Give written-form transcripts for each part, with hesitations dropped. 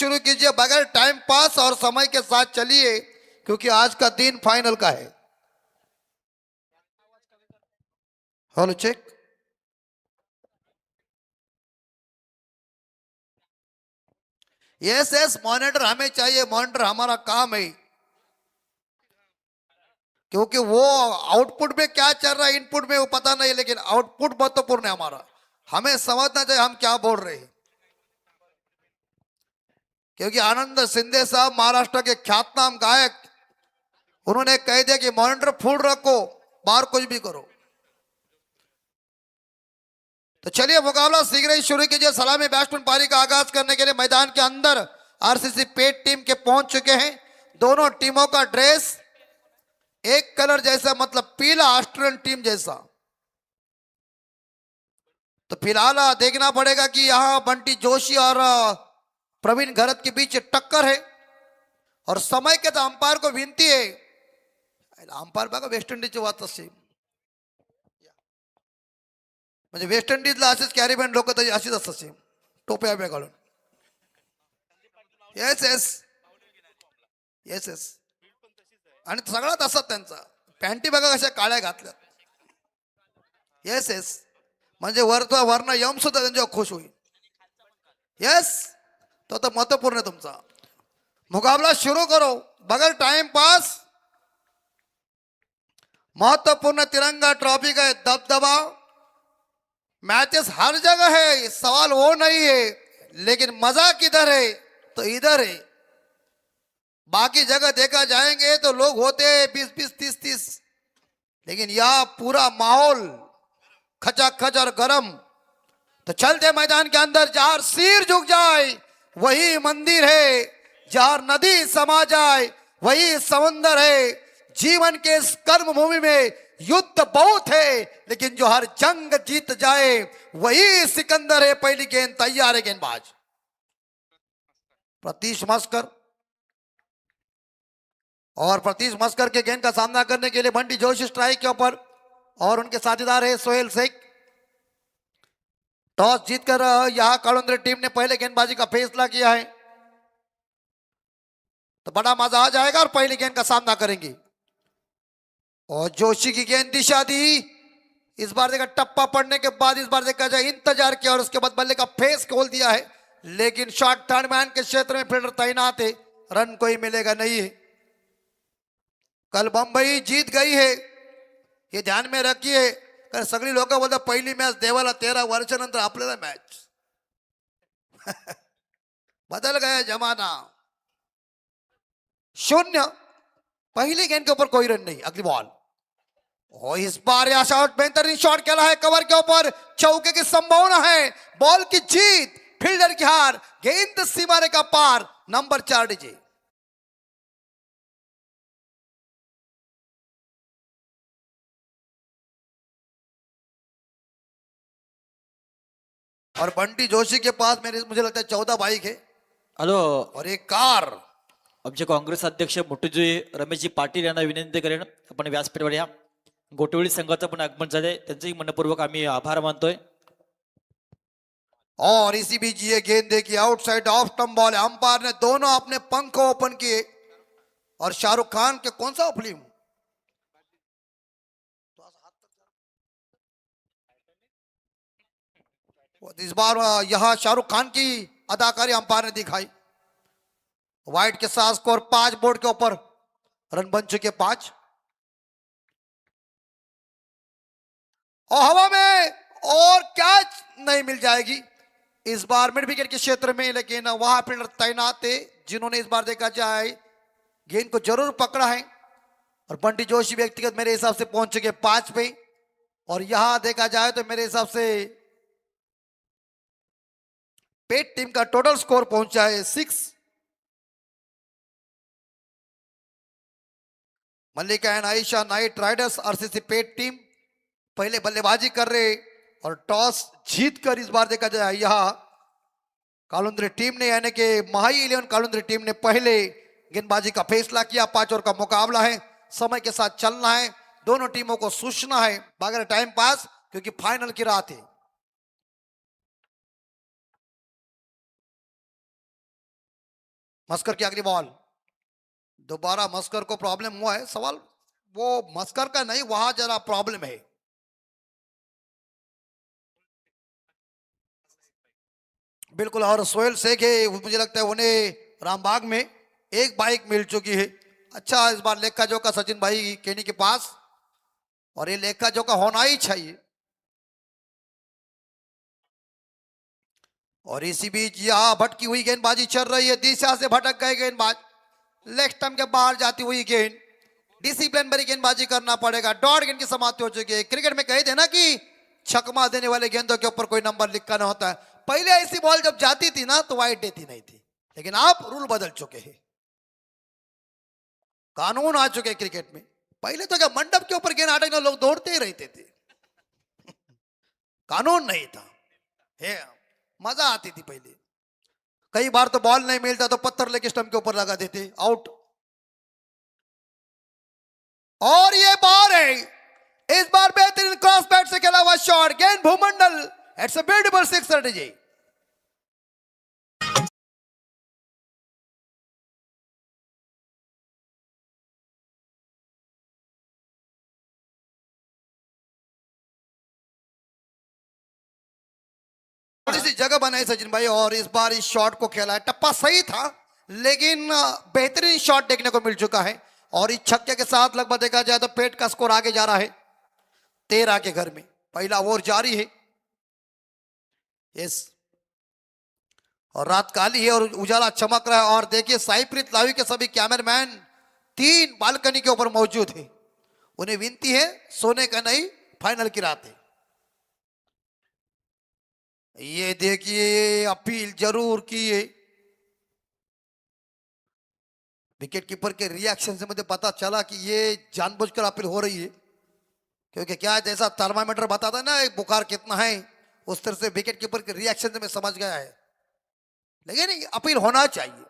शुरू कीजिए बगैर टाइम पास और समय के साथ चलिए, क्योंकि आज का दिन फाइनल का है। Hello check. Yes yes, monitor हमें चाहिए, मॉनिटर हमारा काम है, क्योंकि वो आउटपुट में क्या चल रहा है इनपुट में वो पता नहीं, लेकिन आउटपुट महत्वपूर्ण है हमारा। हमें समझना चाहिए हम क्या बोल रहे हैं, क्योंकि आनंद शिंदे साहब महाराष्ट्र के ख्यातनाम गायक, उन्होंने कह दिया कि मॉनिटर फुल रखो, बाहर कुछ भी करो। तो चलिए मुकाबला शीघ्र ही शुरू कीजिए। सलामी बैट्समैन पारी का आगाज करने के लिए मैदान के अंदर आरसीसी पेट टीम के पहुंच चुके हैं। दोनों टीमों का ड्रेस एक कलर जैसा, मतलब पीला ऑस्ट्रेलियन टीम जैसा। तो फिलहाल देखना पड़ेगा कि यहां बंटी जोशी और प्रवीण घरत के बीच टक्कर है, और समय के तो अंपायर को विनती है, अंपायर बघा वेस्ट इंडिजची वाच असे, म्हणजे वेस्ट इंडिजला असेच कॅरीबॅन लोक तरी अशीच असतात टोप्या बिप्या घालून. येस येस येस येस, आणि सगळा तसाच त्यांचा, पॅन्टी बघा कशा काळ्या घातल्यात. येस येस, म्हणजे वर्ण यम सुद्धा त्यांच्यावर खुश होईल. यस, तो तर महत्वपूर्ण है तुमचा. मुकाबला शुरू करो बगैर टाइम पास. महत्वपूर्ण तिरंगा ट्रॉफी का दबदबा, मैचेस हर जगह है, सवाल वो नहीं है, लेकिन मजा किधर है तो इधर है. बाकी जगह देखा जाएंगे तो लोग होते हैं 20-20, 30-30, लेकिन यह पूरा माहौल खचाखच और गरम. तो चलते मैदान के अंदर, जहां सिर झुक जाए वही मंदिर है, जहां नदी समा जाए वही समंदर है. जीवन के इस कर्म भूमि में युद्ध बहुत है, लेकिन जो हर जंग जीत जाए वही सिकंदर है. पहली गेंद तैयार है, गेंदबाज प्रतीश मस्कर, और प्रतीश मस्कर के गेंद का सामना करने के लिए बंटी जोशी स्ट्राइक के ऊपर, और उनके साझेदार है सोहेल शेख. टॉस जीतकर यहां कालुंद्रे टीम ने पहले गेंदबाजी का फैसला किया है, तो बड़ा मजा आ जाएगा और पहली गेंद का सामना करेंगे. और जोशी की गेंद दिशा दी. इस बार देखा टप्पा पड़ने के बाद, इस बार देखा जाए इंतजार किया और उसके बाद बल्ले का फेस खोल दिया है, लेकिन शॉट थर्ड मैन के क्षेत्र में फील्डर तैनात है, रन कोई मिलेगा नहीं है. कल बंबई जीत गई है, ये ध्यान में रखिए, कारण सगळी लोक बोलतात पहिली मॅच देवाला 13 वर्षानंतर आपल्याला मॅच. बदल गया जमाना. शून्य, पहली गेंद के ऊपर कोई रन नहीं. अगली बॉल, और इस बार यह शॉट बेहतरीन शॉट खेला है, कवर के ऊपर चौके की संभावना है. बॉल की जीत, फील्डर की हार, गेंद सीमा रेखा पार. Number 4 DJ. और बंटी जोशी के पास मुझे लगता है 14 बाइक है हॅलो, और एक कार. आमचे काँग्रेस अध्यक्ष मोठूजी रमेशजी पाटील यांना विनंती करेन, आपण व्यासपीठावर या. गोटवळी संघाचं पण आगमन झाले, त्यांचंही मनपूर्वक आम्ही आभार मानतोय. और इसी बीच ये गेंद देखिए आउटसाइड ऑफ स्टंप बॉल है. अंपायर ने दोनों अपने पंख ओपन किए, और शाहरुख खान के कौन सा फिल्म, इस बार यहां शाहरुख खान की अदाकारी अंपायर ने दिखाई. वाइट के साथ स्कोर 5 बोर्ड के ऊपर, रन बन चुके 5. और हवा में और कैच नहीं मिल जाएगी इस बार मिड विकेट के क्षेत्र में, लेकिन वहां फील्डर तैनात थे जिन्होंने इस बार देखा जाए गेंद को जरूर पकड़ा है. और बंटी जोशी व्यक्तिगत मेरे हिसाब से पहुंच चुके 5 पे, और यहां देखा जाए तो मेरे हिसाब से पेट टीम का टोटल स्कोर पहुंचा है 6. Mallika and Ayesha knight riders RCC pet team पहले बल्लेबाजी कर रहे, और टॉस जीतकर इस बार देखा जाए यहां कालुंद्रे टीम ने, यानी कि महाई 11 कालुंद्रे टीम ने पहले गेंदबाजी का फैसला किया. 5 ओवर का मुकाबला है, समय के साथ चलना है, दोनों टीमों को सूचना है बगैर टाइम पास, क्योंकि फाइनल की रात है. मस्कर की अगली बॉल, दोबारा मस्कर को प्रॉब्लम हुआ है। सवाल वो मस्कर का नहीं, वहां जरा प्रॉब्लम है। बिल्कुल, और सोहेल शेख है, मुझे लगता है उन्हें रामबाग में एक बाइक मिल चुकी है। अच्छा, इस बार लेखा जोखा सचिन भाई केनी के पास, और ये लेखा जोखा होना ही चाहिए। और इसी बीच यहां भटकी हुई गेंदबाजी चल रही है, दिशा से भटक गए गेंदबाज, लेग स्टंप के बाहर जाती हुई गेंद। डिसिप्लिन भरी गेंदबाजी करना पड़ेगा। डॉट गेंद की समाप्ति हो चुकी है। क्रिकेट में कहते हैं ना कि छक्का देने वाले गेंदों के ऊपर कोई नंबर लिखा ना होता है। पहले ऐसी बॉल जब जाती थी ना तो वाइड देती नहीं थी, लेकिन आप रूल बदल चुके हैं, कानून आ चुके हैं क्रिकेट में। पहले तो क्या मंडप के ऊपर गेंद अटकने लोग दौड़ते ही रहते थे, कानून नहीं था। है, मजा आती थी पहले। कई बार तो बॉल नहीं मिलता तो पत्थर लेके स्टंप के ऊपर लगा देते, आउट। और ये बॉल है, इस बार बेहतरीन क्रॉस बैट से खेला हुआ शॉट, गेंद भूमंडल। It's a beautiful six strategy. थोड़ी सी जगह बनाई सचिन भाई, और इस बार इस शॉट को खेला है। टप्पा सही था, लेकिन बेहतरीन शॉट देखने को मिल चुका है। और इस छक्के के साथ लगभग देखा जाए तो पेट का स्कोर आगे जा रहा है 13 के घर में। पहला ओवर जारी है। यस, और रात काली है और उजाला चमक रहा है। और देखिए साईप्रीत लावी के सभी कैमरामैन 3 बालकनी के ऊपर मौजूद है। उन्हें विनती है, सोने का नहीं, फाइनल की रात है। ये देखिए अपील जरूर किए। विकेट कीपर के रिएक्शन से मुझे पता चला कि ये जानबूझकर अपील हो रही है, क्योंकि क्या है, जैसा थर्मामीटर बताता है ना बुखार कितना है, उस तरह से विकेट कीपर के रिएक्शन से मैं समझ गया है। लेकिन अपील होना चाहिए,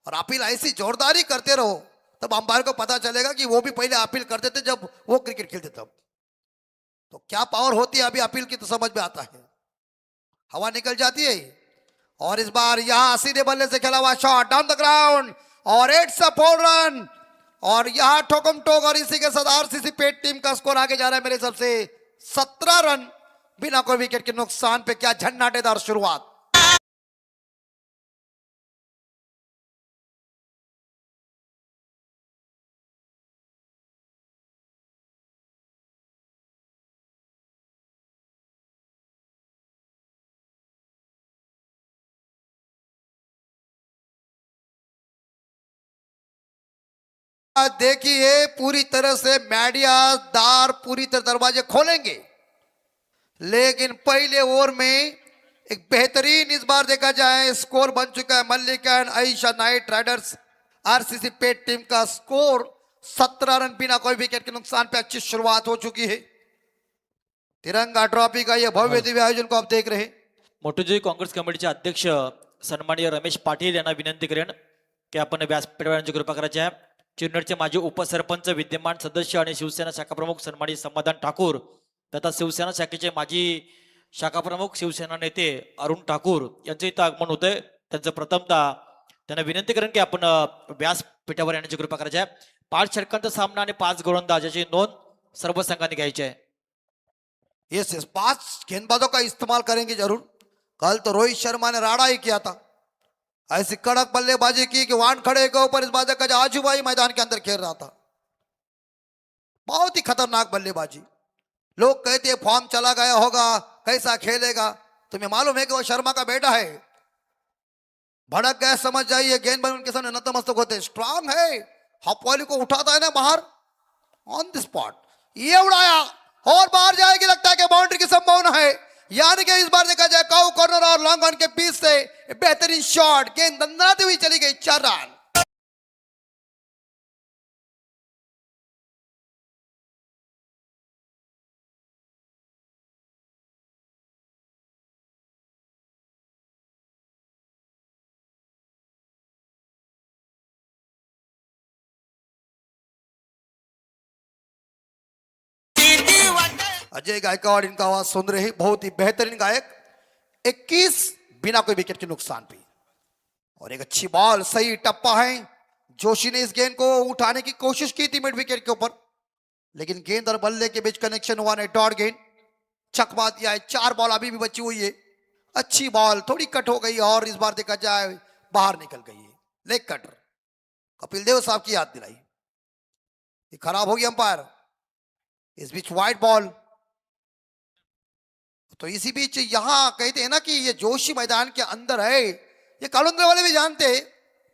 और अपील ऐसी जोरदारी करते रहो तब अंपायर को पता चलेगा कि वो भी पहले अपील करते थे जब वो क्रिकेट खेलते तब। तो क्या पावर होती है अभी अपील की, तो समझ में आता है। हवा निकल जाती है। और इस बार यहां सीधे बल्ले से खेला हुआ शॉट डाउन द ग्राउंड, और इट्स अ 4 रन। और यहां ठोकम ठोक, और इसी के साथ आरसीसी पेट टीम का स्कोर आगे जा रहा है मेरे हिसाब से 17 रन बिना कोई विकेट के नुकसान पे। क्या झन्नाटेदार शुरुआत। देखिए पूरी तरह से मीडिया दार पूरी तरह दरवाजे खोलेंगे, लेकिन पहले ओवर में एक बेहतरीन इस बार देखा जाए स्कोर बन चुका है। Mallika and Ayesha knight riders RCC pet team का स्कोर 17 रन बिना कोई विकेट के नुकसान पे। अच्छी शुरुआत हो चुकी है। तिरंगा ट्रॉफी का यह भव्य दिव्य आयोजन को आप देख रहे हैं। मोठूजी काँग्रेस कमिटीचे अध्यक्ष सन्माननीय रमेश पाटील यांना विनंती करेन की आपण व्यासपीठावरची कृपा करायची आहे। चिरनेरचे माजी उपसरपंच, विद्यमान सदस्य आणि शिवसेना शाखा प्रमुख सन्मानित समाधान ठाकूर तथा शिवसेना शाखेचे माजी शाखा प्रमुख शिवसेना नेते अरुण ठाकूर यांचे इथं आगमन होतंय। त्यांचं प्रथमतः त्यांना विनंती करेन की आपण व्यासपीठावर येण्याची कृपा करायची आहे। 5 षटकांचा सामना आणि 5 गोलंदाज याची नोंद सर्व संघांनी घ्यायची आहे। यस यस, 5 गेंदबाजों का इस्तेमाल करेंगे जरूर। कल तो रोहित शर्मा ने राड़ा ही किया था, ऐसी कड़क बल्लेबाजी की कि वान खड़े के ऊपर इस बात का आजू भाई मैदान के अंदर खेल रहा था। बहुत ही खतरनाक बल्लेबाजी। लोग कहते हैं फॉर्म चला गया होगा, कैसा खेलेगा। तुम्हें मालूम है कि वो शर्मा का बेटा है। भड़क गए समझ जाइए, गेंद बन उनके सामने नतमस्तक होते। स्ट्रांग है, हॉपवाली को उठाता है ना बाहर ऑन द स्पॉट, ये उड़ाया और बाहर जाएगी, लगता है कि बाउंड्री की संभावना है। यानी कि इस बार देखा जाए काउ कॉर्नर और लॉन्ग ऑन के बीच से बेहतरीन शॉट, गेंद दंदनाती हुई चली गई, 4 रन। अजय गायकवाड़ इनका आवाज सुन रहे हैं, बहुत ही बेहतरीन गायक। 21 बिना कोई विकेट के नुकसान पे। और एक अच्छी बॉल, सही टप्पा है। जोशी ने इस गेंद को उठाने की कोशिश की थी मिड विकेट के ऊपर, लेकिन गेंद और बल्ले के बीच कनेक्शन हुआ नहीं। डॉट गेंद, छक्का दिया है। 4 बॉल अभी भी बची हुई है। अच्छी बॉल थोड़ी कट हो गई और इस बार देखा जाए बाहर निकल गई है। लेग कटर, कपिल देव साहब की याद दिलाई। ये खराब हो गया अंपायर। इस बीच वाइड बॉल। तो इसी बीच यहां कहते हैं ना कि ये जोशी मैदान के अंदर है, ये कालुंद्र वाले भी जानते हैं,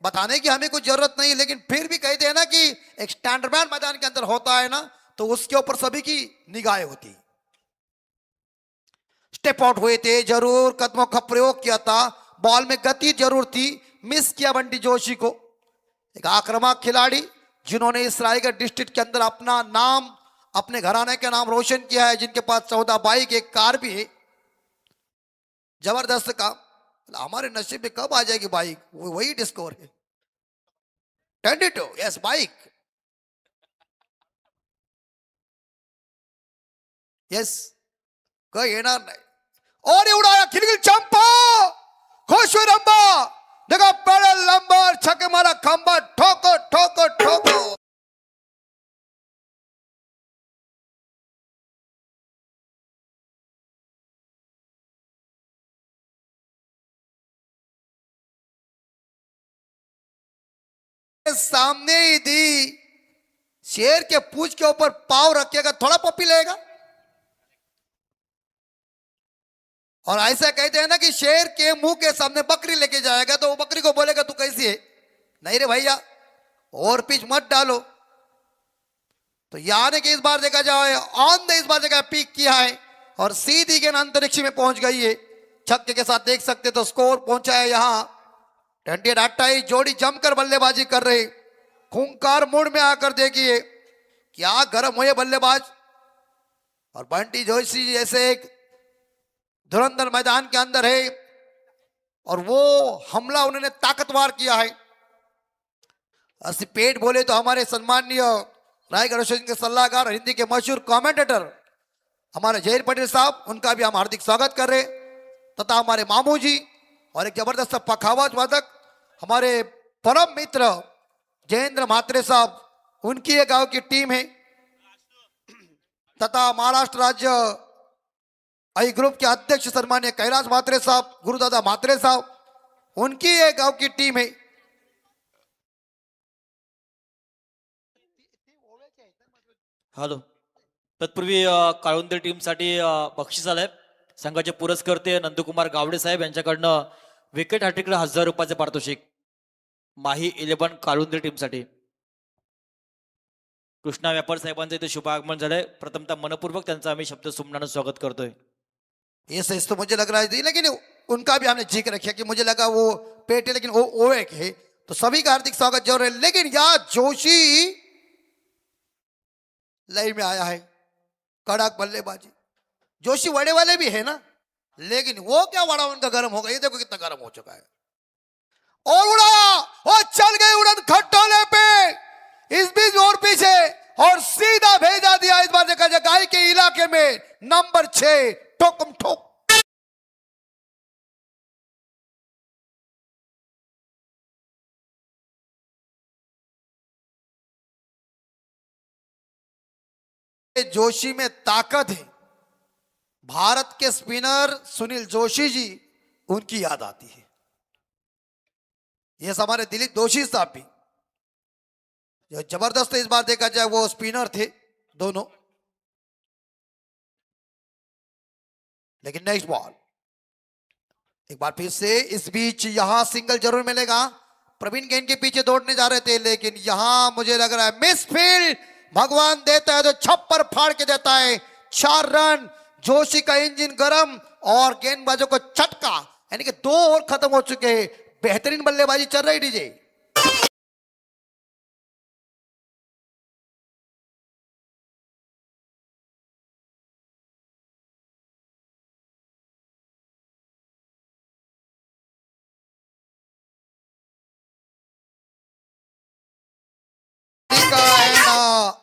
बताने की हमें कोई जरूरत नहीं, लेकिन फिर भी कहते हैं ना कि एक स्टैंडर्ड मैदान के अंदर होता है ना, तो उसके ऊपर सभी की निगाहें होती। स्टेप आउट हुए थे जरूर, कदमों का प्रयोग किया था, बॉल में गति जरूर थी, मिस किया बंटी जोशी को। एक आक्रामक खिलाड़ी जिन्होंने इस रायगढ़ डिस्ट्रिक्ट के अंदर अपना नाम, अपने घराने का नाम रोशन किया है, जिनके पास 14 बाइक, एक कार भी है। जबरदस्त काम। हमारे नसीब में कब आ जाएगी बाइक, वही डिस्कवर है। 22, यस बाइक, यस काही येणार नाही। और ये उड़ाया खिलगिल चंपा, खुश हुए रंबा, देखा बड़ा लंबर छक्के मारा खंबा, ठोको ठोको ठोको। सामने ही दी, शेर के पूंछ के ऊपर पाव रखेगा, थोड़ा पप्पी लेगा। और ऐसा कहते हैं ना कि शेर के मुंह के सामने बकरी लेके जाएगा तो वो बकरी को बोलेगा तू कैसी है, नहीं रे भैया और पिच मत डालो। तो यानी कि इस बार देखा जाए ऑन द, इस बार देखा पीक किया है और सीधी गेंद अंतरिक्ष में पहुंच गई है। छक्के के साथ देख सकते तो स्कोर पहुंचा है यहां 28। जोड़ी जमकर बल्लेबाजी कर रही, खूंखार मूड में आकर देखिए क्या गर्म हुए बल्लेबाज। और बंटी जोशी जैसे एक धुरंधर मैदान के अंदर है और वो हमला उन्होंने ताकतवर किया है। अस्सी पेट बोले तो हमारे सम्माननीय रायगढ़ के सलाहकार, हिंदी के मशहूर कमेंटेटर हमारे जहीर पटेल साहब, उनका भी हम हार्दिक स्वागत कर रहे, तथा हमारे मामू जी और एक जबरदस्त पखावज वादक हमारे परम मित्र जयेंद्र म्हात्रे साहब, उनकी एक गांव की टीम है, तथा महाराष्ट्र राज्य आई ग्रुप के अध्यक्ष सम्मान्य कैलाश म्हात्रे साहब, गुरुदादा म्हात्रे साहब, उनकी एक गांव की टीम है। हॅलो, तत्पूर्वी काळुंदे टीमसाठी बक्षीस आलंय। संघाचे पुरस्कर्ते नंदकुमार गावडे साहेब यांच्याकडनं विकेट हॅट्रिकला 1000 रुपयाचे पारितोषिक माही 11 काळुंदे टीमसाठी। कृष्णा व्यापार साहेबांचं इथे शुभ आगमन झालंय, प्रथमतः मनपूर्वक त्यांचं आम्ही शब्द सुमनानं स्वागत करतोय। ये सच तो मुझे लग रहा है, लेकिन उनका भी हमने जिक्र किया कि मुझे लगा वो पेटे, लेकिन वो ओवे के, तो सभी का हार्दिक स्वागत जरूर है। लेकिन यहाँ जोशी लाइन में आया है, कड़क बल्लेबाजी। जोशी वड़े वाले भी है ना, लेकिन वो क्या वड़ा उनका गर्म होगा, ये देखो कितना गर्म हो चुका है। और उड़ाया और चल गई उड़न खट्टोले पे, इस बीच और पीछे और सीधा भेजा दिया। इस बार देखा जाए गाय के इलाके में नंबर 6 ठोकम ठोक। जोशी में ताकत है। भारत के स्पिनर सुनील जोशी जी, उनकी याद आती है। ये हमारे दिलीप जोशी साहब भी जो जबरदस्त, इस बार देखा जाए वो स्पिनर थे दोनों। लेकिन नेक्स्ट बॉल एक बार फिर से, इस बीच यहां सिंगल जरूर मिलेगा। प्रवीण गेंद के पीछे दौड़ने जा रहे थे, लेकिन यहां मुझे लग रहा है मिस फील्ड। भगवान देता है तो छप्पर फाड़ के देता है। 4 रन, जोशी का इंजन गरम और गेंदबाजों को झटका, यानी कि 2 ओवर खत्म हो चुके हैं। बेहतरीन बल्लेबाजी चल रही DJ.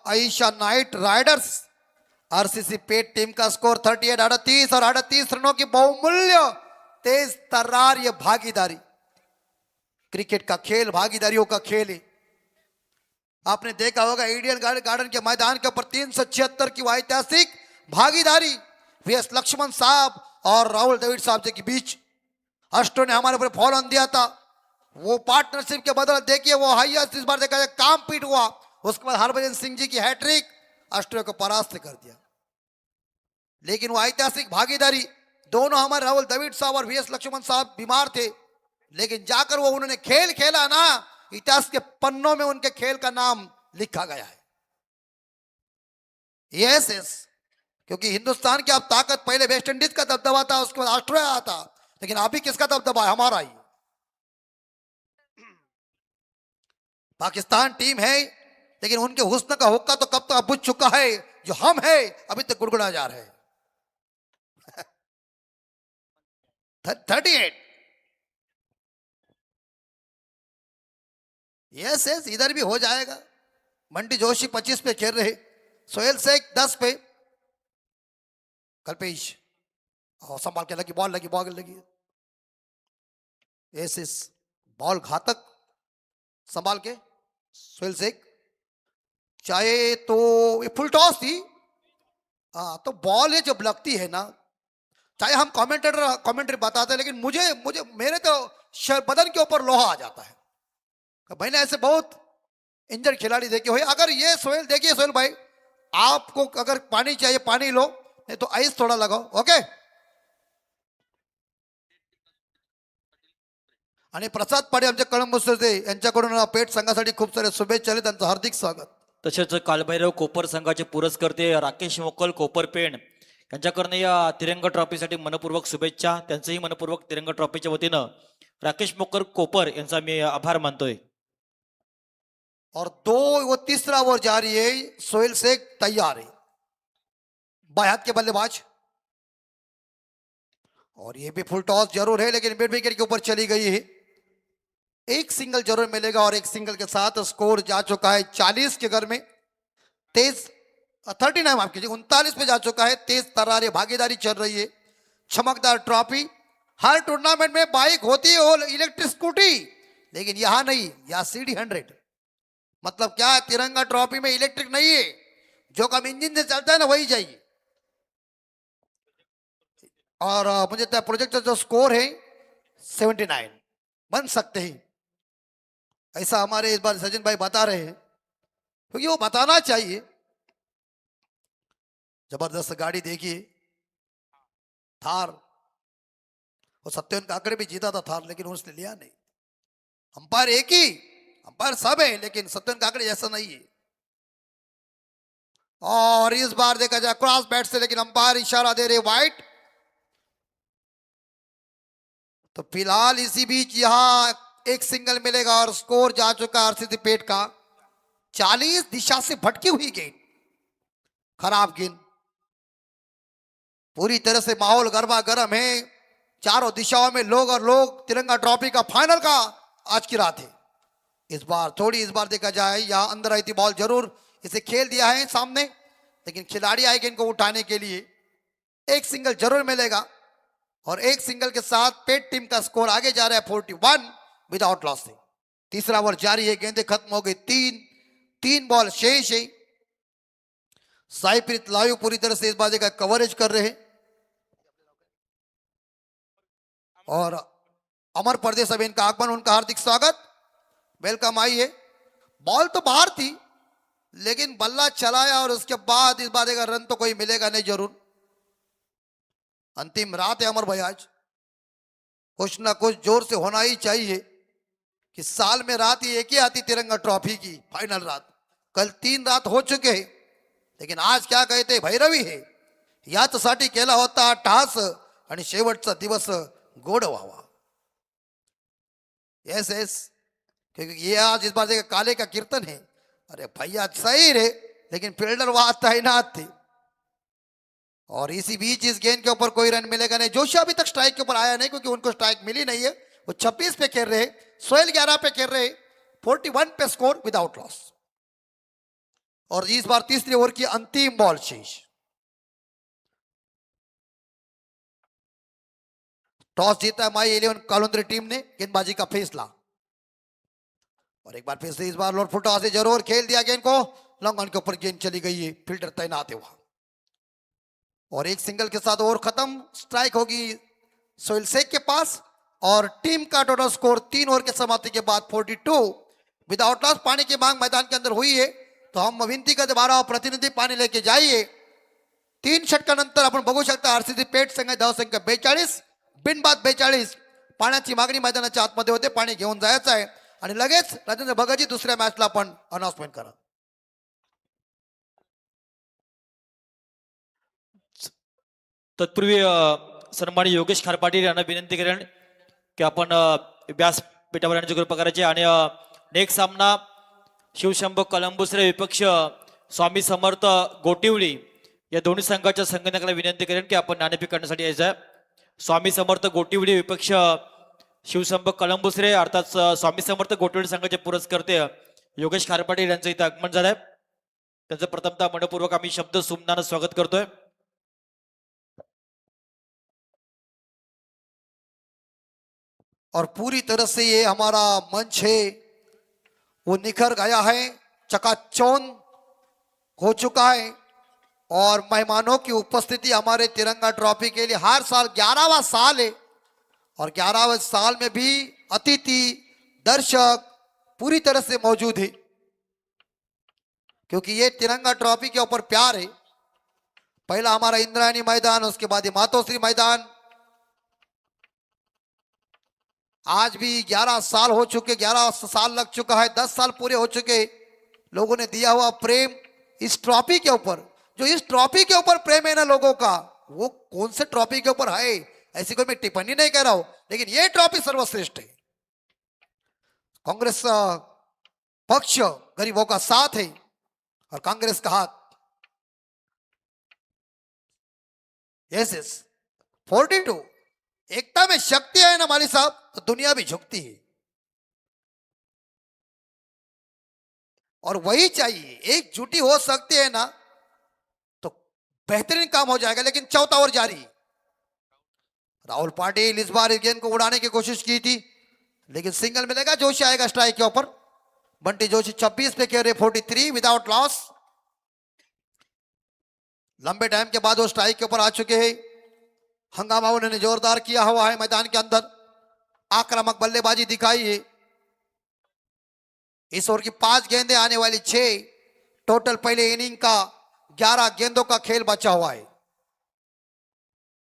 Ayesha knight riders RCC पेट टीम का स्कोर 38 और 38 रनों की बहुमूल्य तेज तर्रार ये भागीदारी। क्रिकेट का खेल भागीदारियों का खेल है। आपने देखा होगा ईडीएन गार्डन के मैदान के ऊपर 376 की वो ऐतिहासिक भागीदारी वीएस लक्ष्मण साहब और राहुल द्रविड़ साहब जी के बीच। अष्टों ने हमारे ऊपर फॉल ऑन दिया था, वो पार्टनरशिप के बदले देखिए वो हाईएस्ट इस बार देखा जाए काम पीट हुआ। उसके बाद हरभजन सिंह जी की हैट्रिक, अष्टों को परास्त कर दिया। लेकिन वो ऐतिहासिक भागीदारी दोनों हमारे राहुल द्रविड़ साहब और वीएस लक्ष्मण साहब बीमार थे, लेकिन जाकर वो उन्होंने खेल खेला ना, इतिहास के पन्नों में उनके खेल का नाम लिखा गया है। यस यस, क्योंकि हिंदुस्तान की अब ताकत पहले वेस्ट इंडीज का दबदबा था, उसके बाद ऑस्ट्रेलिया आया था, लेकिन अभी किसका दबदबा है? हमारा ही। पाकिस्तान टीम है, लेकिन उनके हुस्न का हुक्का तो कब तक बुझ चुका है, जो हम है अभी तक गुड़गुड़ा जा रहे हैं। 38। यस यस, इधर भी हो जाएगा। मंडी जोशी 25 पे खेल रहे, सोहेल शेख 10 पे, कल्पेश और संभाल के लगी बॉल लगी। एस बॉल घातक, संभाल के सोहेल शेख, चाहे तो ये फुल टॉस थी। हाँ, तो बॉल ये जब लगती है ना, चाहे हम कमेंटेटर बताते हैं, लेकिन मुझे मेरे तो बदन के ऊपर लोहा आ जाता है। मैंने ऐसे बहुत इंजर्ड खिलाड़ी देखे हुए। अगर ये सोहेल, देखिए सोहेल भाई, आपको अगर पानी चाहिए पानी लो, नहीं तो आइस थोडा लगाओ, ओके। आणि प्रसाद पाडे आमच्या कळंबुसचे यांच्याकडून पेठ संघासाठी खूप सारे शुभेच्छा आहेत, त्यांचं हार्दिक स्वागत। तसेच कालभैरव कोपर संघाचे पुरस्कर्ते राकेश मोकल कोपर पेण यांच्याकडनं या तिरंगा ट्रॉफीसाठी मनपूर्वक शुभेच्छा। त्यांचंही मनपूर्वक तिरंगा ट्रॉफीच्या वतीनं राकेश मोकर कोपर यांचा मी आभार मानतोय। और 2 वो तीसरा ओवर जारी है, सोहेल शेख तैयार है, बाएं हाथ के बल्लेबाज, और ये भी फुल टॉस जरूर है, लेकिन मिड विकेट के ऊपर चली गई है। एक सिंगल जरूर मिलेगा और एक सिंगल के साथ स्कोर जा चुका है 40 के घर में। 39 माफ कीजिए, 39 पे जा चुका है। तेज तर्रार भागीदारी चल रही है। चमकदार ट्रॉफी, हर टूर्नामेंट में बाइक होती है और इलेक्ट्रिक स्कूटी, लेकिन यहां नहीं, यहां CD 100। मतलब क्या है, तिरंगा ट्रॉफी में इलेक्ट्रिक नहीं है, जो काम इंजन से चलता है ना वही चाहिए। और मुझे प्रोजेक्ट जो स्कोर है 79 बन सकते हैं, ऐसा हमारे इस बार सचिन भाई बता रहे हैं, क्योंकि वो बताना चाहिए। जबरदस्त गाड़ी देखिए, थार, वो सत्यन काकड़े भी जीता था थार, लेकिन उसने लिया नहीं। अंपायर एक ही, अंपायर सब है, लेकिन सत्यन काकड़े जैसा नहीं है। और इस बार देखा जाए क्रॉस बैट से, लेकिन अंपायर इशारा दे रहे वाइट। तो फिलहाल इसी बीच यहां एक सिंगल मिलेगा और स्कोर जा चुका है हरसिद्धि पेट का 40। दिशा से भटकी हुई गेंद, खराब गेंद, पूरी तरह से माहौल गर्मा गर्म है। चारों दिशाओं में लोग और लोग, तिरंगा ट्रॉफी का फाइनल का आज की रात है। इस बार देखा जाए, यहां अंदर आई थी बॉल, जरूर इसे खेल दिया है सामने, लेकिन खिलाड़ी आएंगे इनको उठाने के लिए। एक सिंगल जरूर मिलेगा और एक सिंगल के साथ पेट टीम का स्कोर आगे जा रहा है 41 विदाउट लॉसिंग। तीसरा ओवर जारी है, गेंदें खत्म हो गई, 3 बॉल शेष है। साईप्रीत लाइव पूरी तरह से इस बाजी का कवरेज कर रहे हैं, और अमर परदेश अब इनका आगमन, उनका हार्दिक स्वागत, वेलकम आई है। बॉल तो बाहर थी, लेकिन बल्ला चलाया और उसके बाद इस बाजी का रन तो कोई मिलेगा नहीं जरूर। अंतिम रात है अमर भाई, आज कुछ ना कुछ जोर से होना ही चाहिए, कि साल में रात ही एक ही आती तिरंगा ट्रॉफी की फाइनल रात। कल 3 रात हो चुके हैं, लेकिन आज क्या कहते भैरवी है, याचसाठी केला होता टास आणि शेवटचा दिवस गोड व्हावा। यस यस, क्योंकि ये आज इस बार देखा काले का कीर्तन है। अरे भैया सही रे, लेकिन फील्डर वहां तैनात थे। और इसी बीच इस गेंद के ऊपर कोई रन मिलेगा नहीं। जोशी अभी तक स्ट्राइक के ऊपर आया नहीं, क्योंकि उनको स्ट्राइक मिली नहीं है। वो 26 पे खेल रहे, सोहेल 11 पे खेल रहे, 41 पे स्कोर विदाउट लॉस। और इस बार तीसरे ओवर की अंतिम बॉल शेष। टॉस जीता है माई 11 कालुंद्री टीम ने, गेंदबाजी का फैसला। और एक बार फिर से इस बार लॉर्ड फुटा से जरूर खेल दिया गेंद को, लॉन्ग ऑन के ऊपर गेंद चली गई है, फील्डर तैनात है वहां। और एक सिंगल के साथ ओवर खत्म, स्ट्राइक होगी सोहेल शेख के पास। और टीम का टोटल स्कोर 3 ओवर के समाप्ति के बाद 42 विदाउट लॉस। पानी की मांग मैदान के अंदर हुई है, तो हम विनंती करते 12 प्रतिनिधि पाणी लेके जाइए। 3 षटकानंतर आपण बघू शकता आरसीबी पेट संघ धावसंख्या 42, बिनबाद 42. पाण्याची मागणी मैदानाच्या आतमध्ये होते, पाणी घेऊन जायचं आहे आणि लगेच राजेंद्र भगतजी दुसऱ्या मॅचला आपण अनाउन्समेंट करा. तत्पूर्वी सन्माननीय योगेश खारपाटील यांना विनंती करेन की आपण व्यासपीठावर येण्याची कृपा करायची. आणि नेक्स्ट सामना शिवशंभो कलंबुसरे विपक्ष स्वामी समर्थ गोटिवली या दोन्ही संघाच्या संघटनाला विनंती करेन की आपण नाणेफेक करण्यासाठी यायचं आहे. स्वामी समर्थ गोटिवली विपक्ष शिवशंभो कलंबुसरे अर्थात स्वामी समर्थ गोटिवली संघाचे पुरस्कर्ते योगेश खारपाटील यांचं इथं आगमन झालंय. त्यांचं प्रथमतः मनपूर्वक आम्ही शब्द सुमनानं स्वागत करतोय. और पूरी तरह से ये हमारा मंच है वो निखर गया है, चकाचौंध हो चुका है. और मेहमानों की उपस्थिति हमारे तिरंगा ट्रॉफी के लिए हर साल 11वां साल है, और 11वें साल में भी अतिथि दर्शक पूरी तरह से मौजूद है, क्योंकि ये तिरंगा ट्रॉफी के ऊपर प्यार है. पहला हमारा इंद्रायणी मैदान, उसके बाद ये मातोश्री मैदान. आज भी 11 साल हो चुके, 11 साल लग चुका है, 10 साल पूरे हो चुके. लोगों ने दिया हुआ प्रेम इस ट्रॉफी के ऊपर, जो इस ट्रॉफी के ऊपर प्रेम है ना लोगों का, वो कौन से ट्रॉफी के ऊपर है ऐसी कोई मैं टिप्पणी नहीं कह रहा हूं, लेकिन ये ट्रॉफी सर्वश्रेष्ठ है. कांग्रेस पक्ष गरीबों का साथ है और कांग्रेस का हाथ. यस यस 42 एकता में शक्ति है ना माली साहब, तो दुनिया भी झुकती है. और वही चाहिए, एकजुटी हो सकती है ना तो बेहतरीन काम हो जाएगा. लेकिन चौथा ओवर जारी. राहुल पाटिल इस बार इस गेंद को उड़ाने की कोशिश की थी, लेकिन सिंगल मिलेगा. जोशी आएगा स्ट्राइक के ऊपर. बंटी जोशी 26 पे खेल रहे 43 विदाउट लॉस. लंबे टाइम के बाद वो स्ट्राइक के ऊपर आ चुके हैं. हंगामा उन्होंने जोरदार किया हुआ है मैदान के अंदर, आक्रामक बल्लेबाजी दिखाई है. इस ओवर की 5 गेंदें आने वाली 6. टोटल पहले इनिंग का 11 गेंदों का खेल बचा हुआ है.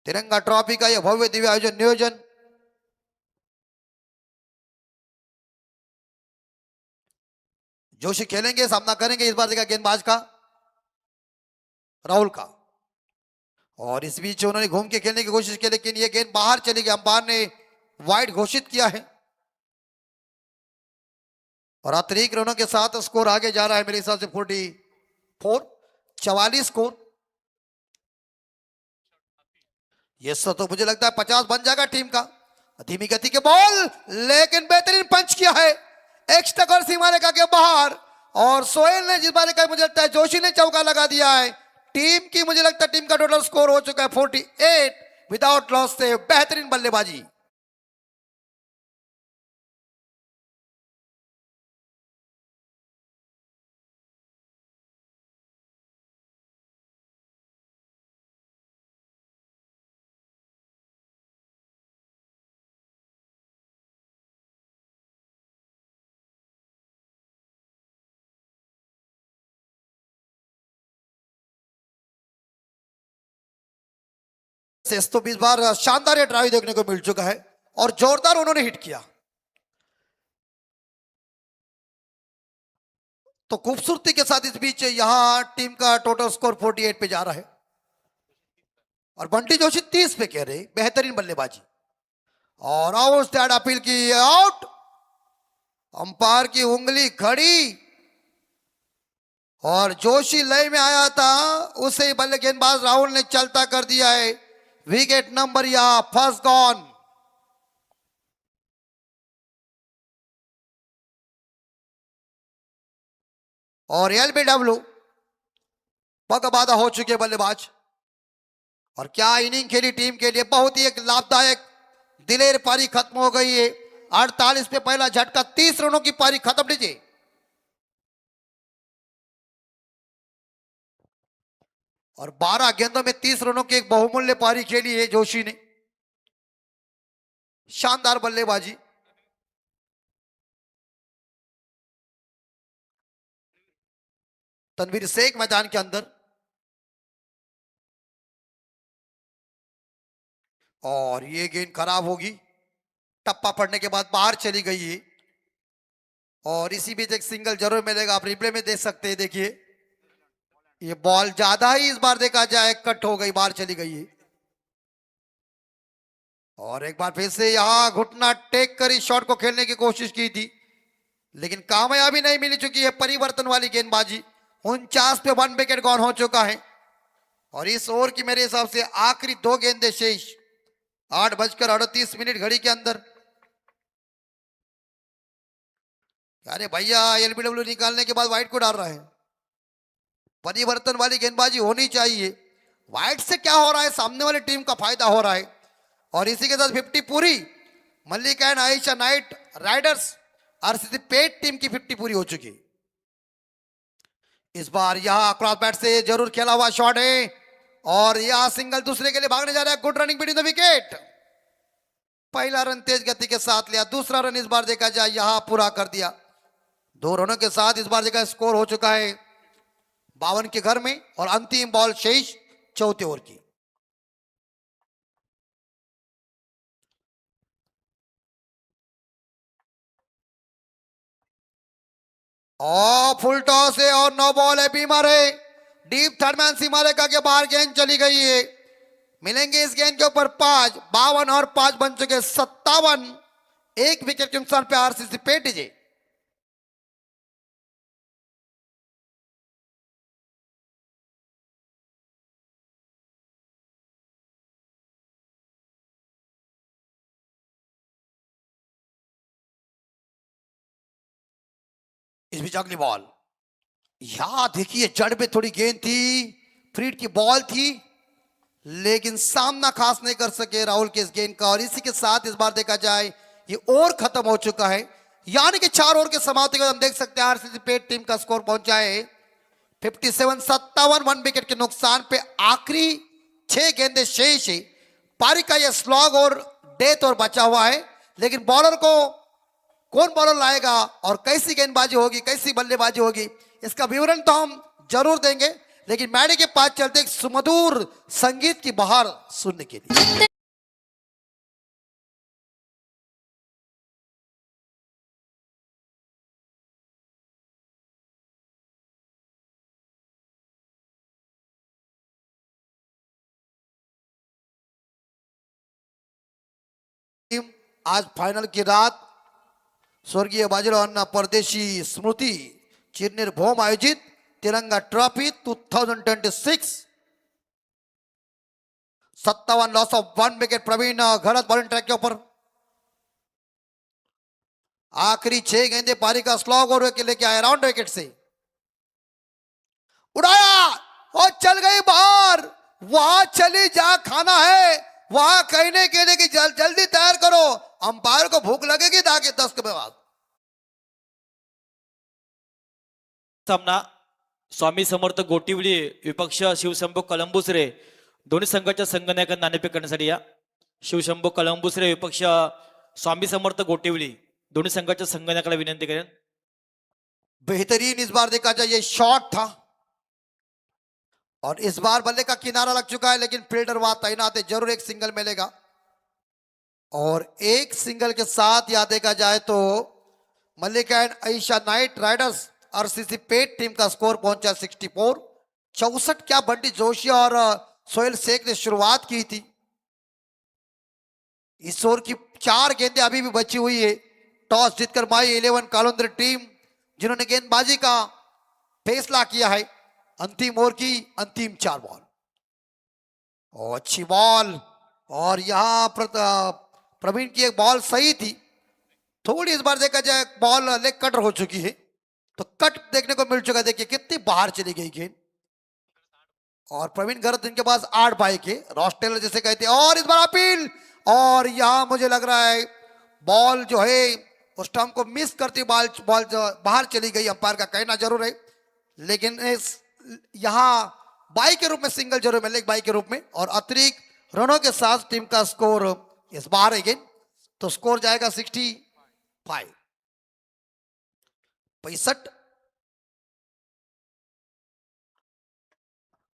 तिरंगा ट्रॉफी का यह भव्य दिव्य आयोजन नियोजन जोशी खेलेंगे, सामना करेंगे इस बार देखा गेंदबाज का राहुल का. और इस बीच उन्होंने घूम के खेलने की कोशिश की, लेकिन यह गेंद बाहर चली गई. अंपायर ने वाइड घोषित किया है और अतिरिक्त रनों के साथ स्कोर आगे जा रहा है मेरे हिसाब से 44 स्कोर. ये तो मुझे लगता है 50 बन जाएगा टीम का. धीमी गति के बॉल, लेकिन बेहतरीन पंच किया है. एक्स्ट्रा कर सीमा रेखा के बाहर. और सोहेल ने जिस बार का मुझे लगता है जोशी ने चौका लगा दिया है. टीम की मुझे लगता है टीम का टोटल स्कोर हो चुका है 48 विदाउट लॉस से. बेहतरीन बल्लेबाजी. तो 20 बार शानदार ये ड्राइव देखने को मिल चुका है और जोरदार उन्होंने हिट किया. तो खूबसूरती के साथ इस बीच यहां टीम का टोटल स्कोर 48 पे जा रहा है और बंटी जोशी 30 पे कह रहे. बेहतरीन बल्लेबाजी. और आउट दैट अपील की आउट. अंपायर की उंगली खड़ी और जोशी लय में आया था, उसे ही बल्ले गेंदबाज राहुल ने चलता कर दिया है. विकेट नंबर या फर्स्ट गॉन. और एलबीडब्ल्यू पग बाधा हो चुके बल्लेबाज. और क्या इनिंग खेली टीम के लिए. बहुत ही एक लाभदायक दिलेर पारी खत्म हो गई है. 48 पे पहला झटका, 30 रनों की पारी खत्म लीजिए। और 12 गेंदों में 30 रनों की एक बहुमूल्य पारी खेली है जोशी ने। शानदार बल्लेबाजी। तनवीर शेख मैदान के अंदर, और ये गेंद खराब होगी, टप्पा पड़ने के बाद बाहर चली गई है। और इसी बीच एक सिंगल जरूर मिलेगा, आप रिप्ले में देख सकते हैं। देखिए ये बॉल ज्यादा ही इस बार देखा जाए कट हो गई, बाहर चली गई है। और एक बार फिर से यहां घुटना टेक कर इस शॉट को खेलने की कोशिश की थी, लेकिन कामयाबी नहीं मिली चुकी है। परिवर्तन वाली गेंदबाजी। 49 पे 1 विकेट गॉन हो चुका है। और इस ओवर की मेरे हिसाब से आखिरी 2 गेंदें शेष। 8:38 घड़ी के अंदर। अरे भैया एलबीडब्ल्यू निकालने के बाद वाइट को डाल रहा है। परिवर्तन वाली गेंदबाजी होनी चाहिए। वाइट से क्या हो रहा है, सामने वाली टीम का फायदा हो रहा है। और इसी के साथ 50 पूरी। Mallika and Ayesha knight riders RCC pet team की 50 पूरी हो चुकी। इस बार यहां क्रॉस बैट से जरूर खेला हुआ शॉट है, और यहां सिंगल दूसरे के लिए भागने जा रहा है। Good running between the wicket. पहला रन तेज गति के साथ लिया, दूसरा रन इस बार देखा जाए यहां पूरा कर दिया। 2 रनों के साथ इस बार देखा स्कोर हो चुका है 52 के घर में। और अंतिम बॉल शेष चौथे ओवर की। और फुल टॉस है और 9 बॉल है, बीमर है। डीप थर्ड मैन सीमा रेखा के बाहर गेंद चली गई है। मिलेंगे इस गेंद के ऊपर 5। 52 और 5 बन चुके 57। 1 विकेट के नुकसान पे आरसीसी पेट जी। इस बीच अगली बॉल, यहां देखिए जड़ पे थोड़ी गेंद थी, फ्रीड की बॉल थी, लेकिन सामना खास नहीं कर सके राहुल के इस गेंद का। और इसी के साथ इस बार देखा जाए ये ओवर खत्म हो चुका है। यानी कि 4 ओवर के समाप्ति के बाद हम देख सकते हैं आरसीसी पेट टीम का स्कोर पहुंचा है 57। 1 विकेट के नुकसान पे आखिरी 6 गेंदें शेष है। पारी का यह स्लॉग और डेथ और बचा हुआ है, लेकिन बॉलर को कौन बॉलर लाएगा और कैसी गेंदबाजी होगी, कैसी बल्लेबाजी होगी, इसका विवरण तो हम जरूर देंगे। लेकिन मैडी के पास चलते एक सुमधुर संगीत की बहार सुनने के लिए। आज फाइनल की रात स्वर्गीय बाजीराव अण्णा परदेशी स्मृति चिरनेर भोम आयोजित Tiranga trophy 2026। 57 loss of 1 wicket. Praveen Gharat bowling track के ऊपर। आखिरी 6 गेंदे पारी का स्लॉग और लेके आए राउंड विकेट से। उड़ाया और चल गई बाहर। वहां चली जा खाना है, वहां कहने के लिए कि जल्दी तैयार करो, अंपायर को भूख लगेगी ताकि 10 के बाद। सामना स्वामी समर्थ गोटिवली विपक्ष शिवशंभू कलंबुसरे, दोन्ही संघाच्या संघनायकांना नाणेफेक करण्यासाठी या। शिवशंभू कलंबुसरे विपक्ष स्वामी समर्थ गोटिवली, दोन्ही संघाच्या संघनायकाला विनंती करेन। बेहतरीन इस बार देखा जाए ये शॉट था, और इस बार बल्ले का किनारा लग चुका है, लेकिन फील्डर वहां तैनात है, जरूर एक सिंगल मिलेगा। और एक सिंगल के साथ याद देखा जाए तो Mallika and Ayesha knight riders RCC pet team का स्कोर पहुंचा 64। 64 क्या बंटी जोशी और सोहेल शेख ने शुरुआत की थी। इस ओवर की 4 गेंदें अभी भी बची हुई है। टॉस जीतकर माई 11 कालोंद्र टीम, जिन्होंने गेंदबाजी का फैसला किया है। अंतिम ओवर की अंतिम 4 बॉल। और अच्छी बॉल, और यहां प्रवीण की एक बॉल सही थी। थोड़ी इस बार देखा जाए बॉल लेग कटर हो चुकी है, तो कट देखने को मिल चुका है। देखिए कितनी बाहर चली गई गेंद। और प्रवीण गर्द इनके पास 8 बाइक है, रॉस टेलर जैसे कहते हैं। और इस बार अपील, और यहां मुझे लग रहा है बॉल जो है उस स्टंप को मिस करती बॉल बॉल बाहर चली गई, अंपायर का कहना जरूर है, लेकिन इस यहाँ बाई के रूप में सिंगल जरूर मिले, बाई के रूप में, और अतिरिक्त रनों के साथ टीम का स्कोर इस बार अगेन, तो स्कोर जाएगा 65 65।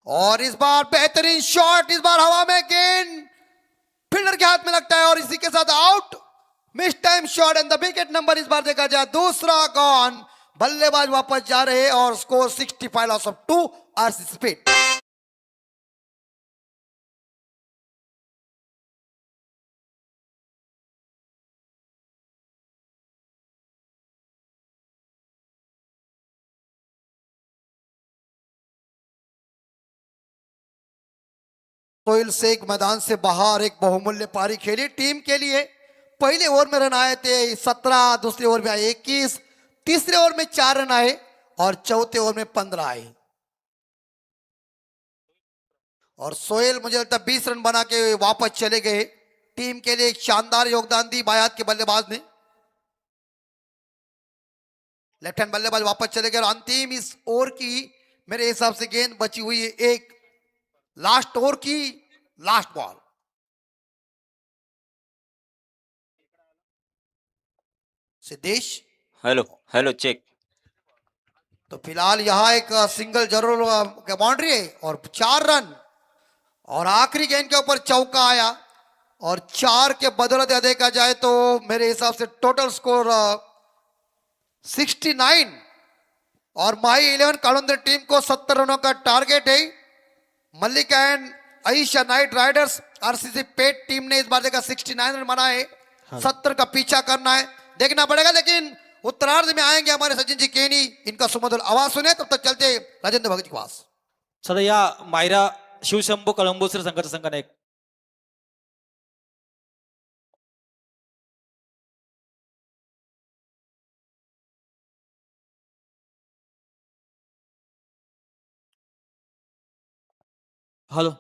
और इस बार बेहतरीन शॉट, इस बार हवा में गेंद फील्डर के हाथ में लगता है और इसी के साथ out, miss time shot and the wicket number इस बार देखा जाए दूसरा गॉन। बल्लेबाज वापस जा रहे हैं और score 65 loss of 2 RCC speed. Sohail Shaikh मैदान से बाहर एक बहुमूल्य पारी खेली टीम के लिए। पहले ओवर में रन आए थे 17, दूसरे ओवर में आए 21, तीसरे ओवर में 4 रन आए और चौथे ओवर में 15 आए। और सोहेल मुझे लगता है 20 रन बना के वापस चले गए। टीम के लिए एक शानदार योगदान दी बायात के बल्लेबाज ने। लेफ्ट हैंड बल्लेबाज वापस चले गए और अंतिम इस ओवर की मेरे हिसाब से गेंद बची हुई है, एक लास्ट ओवर की last ball. Siddhesh hello hello check. तो फिलहाल यहां एक सिंगल जरूर बाउंड्री है और 4 रन, और आखिरी गेंद के ऊपर चौका आया और 4 के बदौलत देखा जाए तो मेरे हिसाब से टोटल स्कोर 69। और माही 11 कालुंद्र टीम को 70 रनों का टारगेट है। Mallik and Ayesha knight riders RCC pet team ने इस बार देखा 69 रन बनाए, 70 का पीछा करना है, देखना पड़ेगा। लेकिन उत्तरार्ध में आएंगे हमारे सचिन जी केनी, इनका सुमधुर आवाज सुने, तब तक चलते राजेंद्र भगत के पास। सध्या मायरा शिवशंभू कळंबोसर संघाचा संघाने एक हॅलो,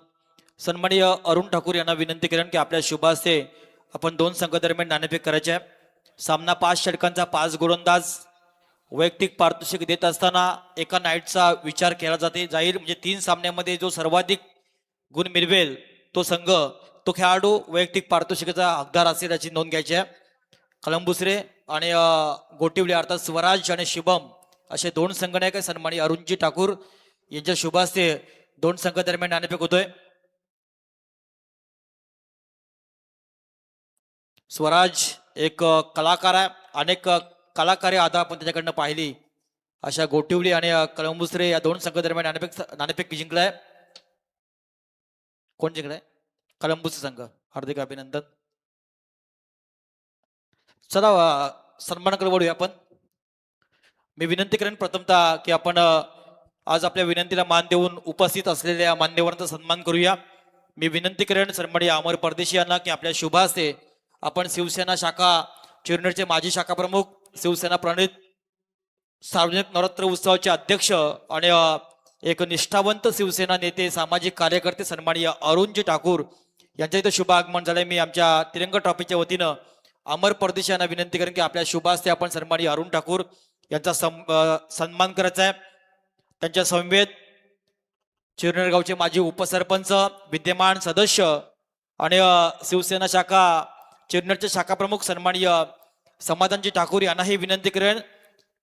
सन्माननीय अरुण ठाकूर यांना विनंती करेन की आपल्या शुभ हस्ते आपण 2 संघ दरम्यान नाणेफेक करायचे आहे। सामना 5 षटकांचा 5 गोलंदाज वैयक्तिक पारितोषिक देत असताना एका नाईटचा विचार केला जाईल, म्हणजे 3 सामन्यामध्ये जो सर्वाधिक गुण मिळवेल तो संघ, तो खेळाडू वैयक्तिक पारितोषिकाचा हकदार असेल याची नोंद घ्यायची आहे। कलंबुसरे आणि गोटिवले अर्थात स्वराज आणि शिवम असे 2 संघनायक आहे। सन्माननीय अरुणजी ठाकूर यांच्या शुभ हस्ते 2 संघ दरम्यान नाणेफेक होतोय। स्वराज एक कलाकार आहे, अनेक कलाकारी आधा आपण त्याच्याकडनं पाहिली। अशा गोटिवली आणि कळंबुसरे या 2 संघ दरम्यान नाणेफेक जिंकलाय। कोण जिंकलाय? कळंबुसरे संघ, हार्दिक अभिनंदन। चला सन्मानाकडे वळूया आपण। मी विनंती करेन प्रथमतः की आपण आज आपल्या विनंतीला मान देऊन उपस्थित असलेल्या मान्यवरांचा सन्मान करूया। मी विनंती करेन सन्माननीय अमर परदेशी यांना की आपल्या शुभ हस्ते आपण शिवसेना शाखा चिरनेरचे माजी शाखा प्रमुख, शिवसेना प्रणित सार्वजनिक नवरात्र उत्सवाचे अध्यक्ष आणि एक निष्ठावंत शिवसेना नेते, सामाजिक कार्यकर्ते सन्माननीय अरुणजी ठाकूर यांच्या इथे शुभ आगमन झालंय। मी आमच्या तिरंगा ट्रॉफीच्या वतीनं अमर परदेशी यांना विनंती करेन की आपल्या शुभ हस्ते आपण सन्माननीय अरुण ठाकूर यांचा सन्मान करायचा आहे। त्यांच्या समवेत चिरनेर गावचे माजी उपसरपंच, विद्यमान सदस्य आणि शिवसेना शाखा चिरनेरचे शाखा प्रमुख सन्माननीय समाधानजी ठाकूर यांनाही विनंती करेन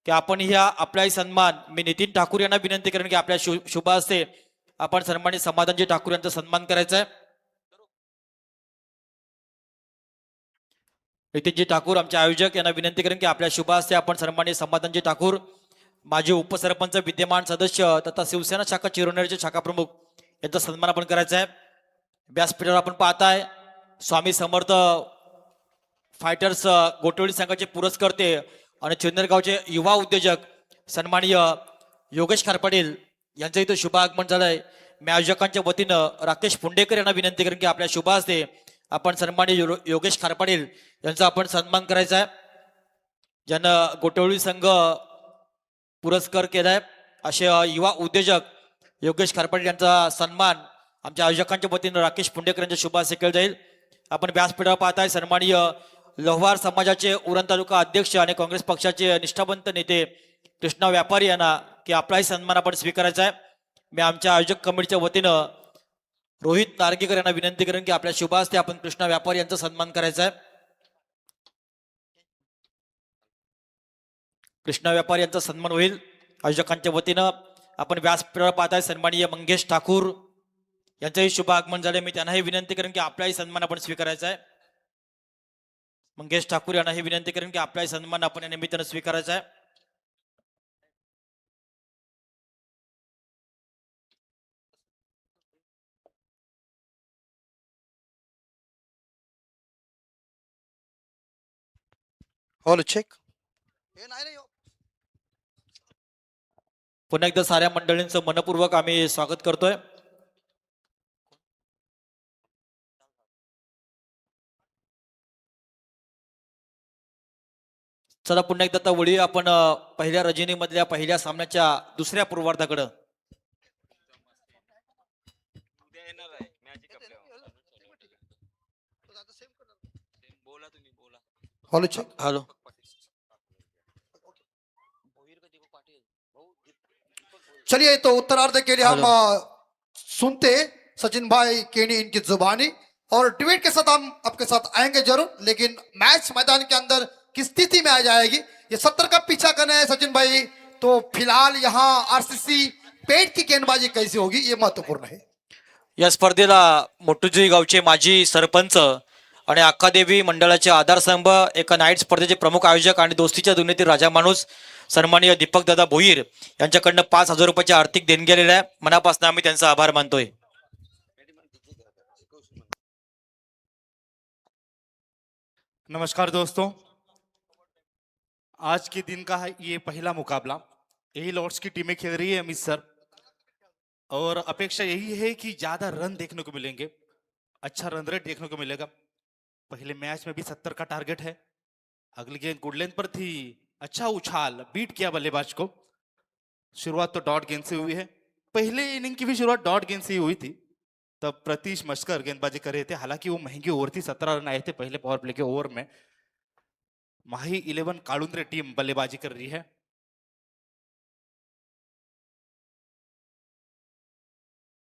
की आपण ह्या आपलाही सन्मान, मी नितीन ठाकूर यांना विनंती करेन की आपल्या शुभ हस्ते आपण सन्माननीय समाधानजी ठाकूर यांचा सन्मान करायचा आहे। नितीनजी ठाकूर आमचे आयोजक यांना विनंती करेन की आपल्या शुभ हस्ते आपण सन्माननीय समाधानजी ठाकूर माजी उपसरपंच, विद्यमान सदस्य तथा शिवसेना शाखा चिरनेरचे शाखा प्रमुख यांचा सन्मान आपण करायचा आहे। व्यासपीठावर आपण पाहताय स्वामी समर्थ फायटर्स गोटवली संघाचे पुरस्कर्ते आणि चिरनेर गावचे युवा उद्योजक सन्माननीय योगेश खारपाटील यांचं इथं शुभ आगमन झालंय। मी आयोजकांच्या वतीनं राकेश पुंडेकर यांना विनंती करेन की आपल्या शुभ हस्ते आपण सन्माननीय योगेश खारपाटील यांचा आपण सन्मान करायचा आहे, ज्यानं गोटवली संघ पुरस्कार केलाय। असे युवा उद्योजक योगेश खारपाटील यांचा सन्मान आमच्या आयोजकांच्या वतीनं राकेश पुंडेकर यांच्या शुभ हस्ते केला जाईल। आपण व्यासपीठावर पाहताय सन्माननीय लोहार समाजाचे उरण तालुका अध्यक्ष आणि काँग्रेस पक्षाचे निष्ठावंत नेते कृष्णा व्यापारी यांना की आपलाही सन्मान आपण स्वीकारायचा आहे. मी आमच्या आयोजक कमिटीच्या वतीनं रोहित नार्गेकर यांना विनंती करेन की आपल्या शुभ हस्ते आपण कृष्णा व्यापारी यांचा सन्मान करायचा आहे. कृष्णा व्यापारी यांचा सन्मान होईल. आयोजकांच्या वतीनं आपण व्यासपीठावर पाहताय सन्माननीय मंगेश ठाकूर यांचंही शुभ आगमन झाले. मी त्यांनाही विनंती करेन की आपलाही सन्मान आपण स्वीकारायचा आहे. मंगेश ठाकूर यांनाही विनंती करेन की आपलाही सन्मान आपण या निमित्तानं स्वीकारायचा आहे. Hollow check. हे नाही नाही हो. पुन्हा एकदा साऱ्या मंडळींचं मनपूर्वक आम्ही स्वागत करतोय. चला पुन्हा एकदा आता वळूया आपण पहिल्या रजनीमधल्या पहिल्या सामन्याच्या दुसऱ्या पूर्वार्धाकडं. Hollow check. हॅलो. चलिए तो उत्तरार्ध के लिए हम सुनते सचिन भाई केनी इनकी जुबानी और डिबेट के साथ हम आपके साथ आएंगे जरूर, लेकिन मैच मैदान के अंदर किस स्थिति में आ जाएगी ये 70 का पीछा करना है सचिन भाई. तो फिलहाल यहाँ आरसीसी पेट की गेंदबाजी कैसी होगी ये महत्वपूर्ण है. या स्पर्धेला मोटुजी गावचे माजी सरपंच आणि अक्कादेवी मंडळाचे आधारस्तंभ एका नाईट स्पर्धेचे प्रमुख आयोजक आणि दोस्तीच्या दुनियेतील राजा माणूस सन्माननीय दीपक दादा भोईर यांच्याकडनं 5,000 रुपयाची आर्थिक देणगी आलेली आहे. मनापासून आम्ही त्यांचा आभार मानतोय. नमस्कार दोस्तों, आज के दिन का ये पहला मुकाबला यही लॉर्ड्स की टीमें खेल रही है अमित सर, और अपेक्षा यही है कि ज्यादा रन देखने को मिलेंगे, अच्छा रन रेट देखने को मिलेगा. पहले मैच में भी 70 का टारगेट है. अगली गेंद गुड लेंथ पर थी, अच्छा उछाल, बीट किया बल्लेबाज को. शुरुआत तो डॉट गेंद से हुई है. पहले इनिंग की भी शुरुआत डॉट गेंद से ही हुई थी. तब प्रतीश मस्कर गेंदबाजी कर रहे थे. हालांकि वो महंगी ओवर थी, 17 रन आए थे पहले पावर प्ले के ओवर में. माही 11 कालुंद्रे टीम बल्लेबाजी कर रही है.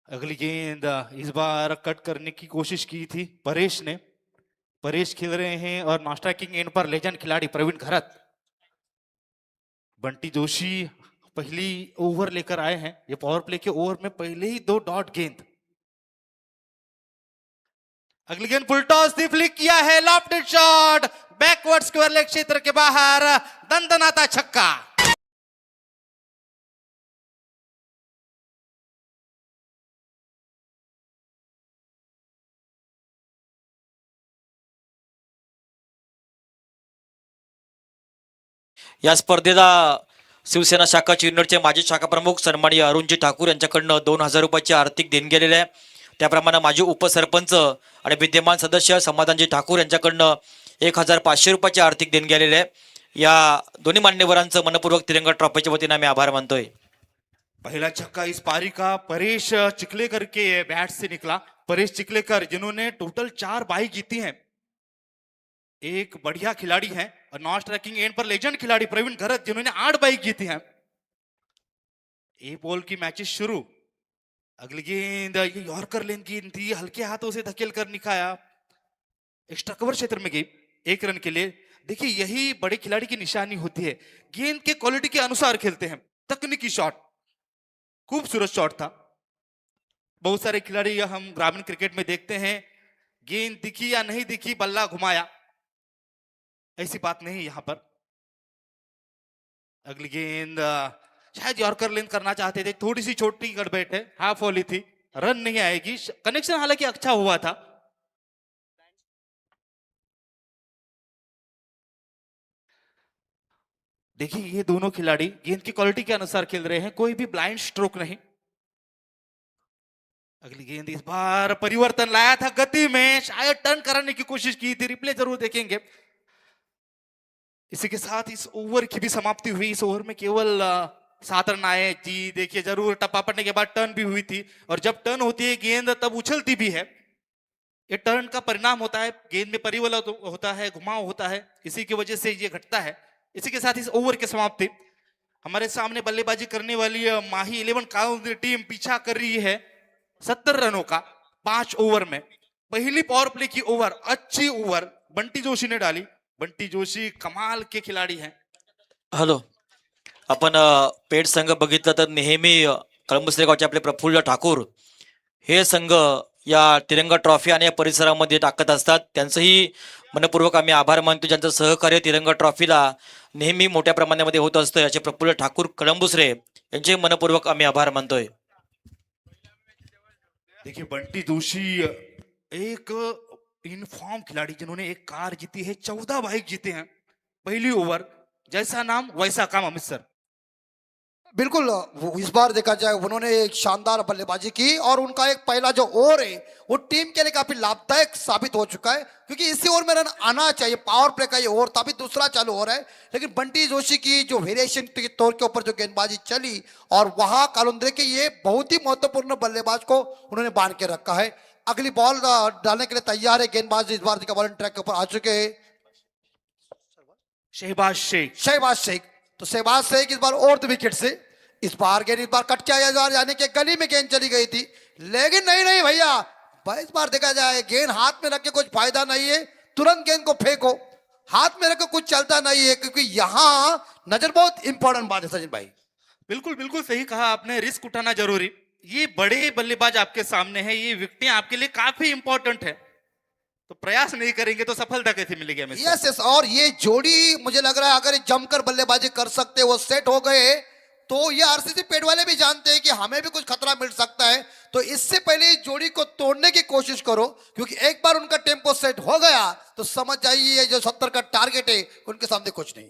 अगली गेंद इस बार कट करने की कोशिश की थी परेश ने. परेश खेल रहे हैं और नॉन स्ट्राइकिंग एंड पर लेजेंड खिलाड़ी प्रवीण खरत. बंटी जोशी पहली ओवर लेकर आए हैं. ये पावर प्ले के ओवर में पहले ही 2 डॉट गेंद. अगली गेंद फुल टॉस थी, फ्लिक किया है, lofted shot, backward square leg क्षेत्र के बाहर, दंदनाता छक्का. या स्पर्धेला शिवसेना शाखा चिरनेरचे माजी शाखा प्रमुख सन्माननीय अरुणजी ठाकूर यांच्याकडनं 2,000 रुपयाची आर्थिक देणगी आलेली आहे. त्याप्रमाणे माजी उपसरपंच आणि विद्यमान सदस्य समाधानजी ठाकूर यांच्याकडनं 1,500 रुपयाची आर्थिक देणगी आलेली आहे. या दोन्ही मान्यवरांचं मनपूर्वक तिरंगा ट्रॉफीच्या वतीने आम्ही आभार मानतोय. पहला छक्का इस पारी का परेश चिखलेकर के बैट से निकला. परेश चिखलेकर जिन्होंने टोटल 4 बाई जीती हैं, एक बढ़िया खिलाड़ी हैं, और नॉन स्ट्राइकिंग एंड पर लेजेंड खिलाड़ी प्रवीण खरत जिन्होंने 8 बाई जीती हैं. ए बॉल की मैचेस शुरू. अगली गेंद ये यॉर्कर लेन गेंद थी, हल्के हाथों से धकेल कर निकाया, एक्स्ट्रा कवर क्षेत्र में गई 1 रन के लिए. देखिए यही बड़े खिलाड़ी की निशानी होती है, गेंद के क्वालिटी के अनुसार खेलते हैं. तकनीकी शॉट, खूबसूरत शॉट था. बहुत सारे खिलाड़ी हम ग्रामीण क्रिकेट में देखते हैं, गेंद दिखी या नहीं दिखी बल्ला घुमाया, ऐसी बात नहीं यहां पर. अगली गेंद शायद यॉर्कर लेन करना चाहते थे, थोड़ी सी छोटी गड़बड़ है, हाफ वॉली थी, रन नहीं आएगी. कनेक्शन हालांकि अच्छा हुआ था. देखिए ये दोनों खिलाड़ी गेंद की क्वालिटी के अनुसार खेल रहे हैं, कोई भी ब्लाइंड स्ट्रोक नहीं. अगली गेंद इस बार परिवर्तन लाया था गति में, शायद टर्न कराने की कोशिश की थी, रिप्ले जरूर देखेंगे. इसी के साथ इस ओवर की भी समाप्ति हुई. इस ओवर में केवल 7 रन आए. जी देखिए जरूर टप्पा पड़ने के बाद टर्न भी हुई थी, और जब टर्न होती है गेंद तब उछलती भी है. ये टर्न का परिणाम होता है, गेंद में परिवर्तन होता है, घुमाव होता है, इसी की वजह से ये घटता है। इसी के साथ इस ओवर की समाप्ति। हमारे सामने बल्लेबाजी करने वाली माही 11 काउंटी टीम पीछा कर रही है 70 रनों का 5 ओवर में। पहली पावर प्ले की ओवर, अच्छी ओवर बंटी जोशी ने डाली। बंटी जोशी कमाल के खिलाड़ी हैं। हॅलो, आपण पेठ संघ बघितलं तर नेहमी कळंबसरे गावचे आपले प्रफुल्ल ठाकूर हे संघ या तिरंगा ट्रॉफी आणि या परिसरामध्ये टाकत असतात. त्यांचंही मनपूर्वक आम्ही आभार मानतो. ज्यांचं सहकार्य तिरंगा ट्रॉफीला नेहमी मोठ्या प्रमाणामध्ये होत असतं. याचे प्रफुल्ल ठाकूर कळंबुसरे यांचे मनपूर्वक आम्ही आभार मानतोय. देखिए बंटी जोशी एक इनफॉर्म खिलाड़ी जिन्होंने एक कार जीती है, 14 बाइक जीते हैं। पहली ओवर, जैसा नाम वैसा काम अमित सर। बिल्कुल, वो इस बार देखा जाए उन्होंने एक शानदार बल्लेबाजी की और उनका एक पहला जो ओवर है वो टीम के लिए काफी लाभदायक साबित हो चुका है, क्योंकि इसी ओवर में रन आना चाहिए। पावर प्ले का ये ओवर था, अभी दूसरा चालू हो रहा है, लेकिन बंटी जोशी की जो वेरिएशन के तौर के ऊपर जो गेंदबाजी चली और वहां कालुंद्रे के ये बहुत ही महत्वपूर्ण बल्लेबाज को उन्होंने बांध के रखा है। अगली बॉल डालने के लिए तैयार है गेंदबाज। इस बार का बॉलिंग ट्रैक के ऊपर आ चुके हैं शहबाज शेख। शहबाज शेख। तो शहबाज शेख इस बार और द विकेट से इस बार कट के आया, इस बार यानी कि गली में गेंद चली गई थी, लेकिन नहीं भैया, इस बार देखा जाए गेंद हाथ में रख के कुछ फायदा नहीं है। तुरंत गेंद को फेंको, हाथ में रख के कुछ चलता नहीं है, क्योंकि यहां नजर बहुत इंपॉर्टेंट बात है सचिन भाई। बिल्कुल बिल्कुल सही कहा आपने, रिस्क उठाना जरूरी। ये बड़े बल्लेबाज आपके सामने हैं, ये विकेटें आपके लिए काफी इंपॉर्टेंट है, तो प्रयास नहीं करेंगे तो सफलता कैसे मिलेगी हमें? यस, और ये जोड़ी मुझे लग रहा है अगर जमकर बल्लेबाजी कर सकते, वो सेट हो गए, तो ये आरसीसी पेट वाले भी जानते हैं कि हमें भी कुछ खतरा मिल सकता है। तो इससे पहले इस जोड़ी को तोड़ने की कोशिश करो, क्योंकि एक बार उनका टेम्पो सेट हो गया तो समझ जाइए जो 70 का टारगेट है उनके सामने कुछ नहीं।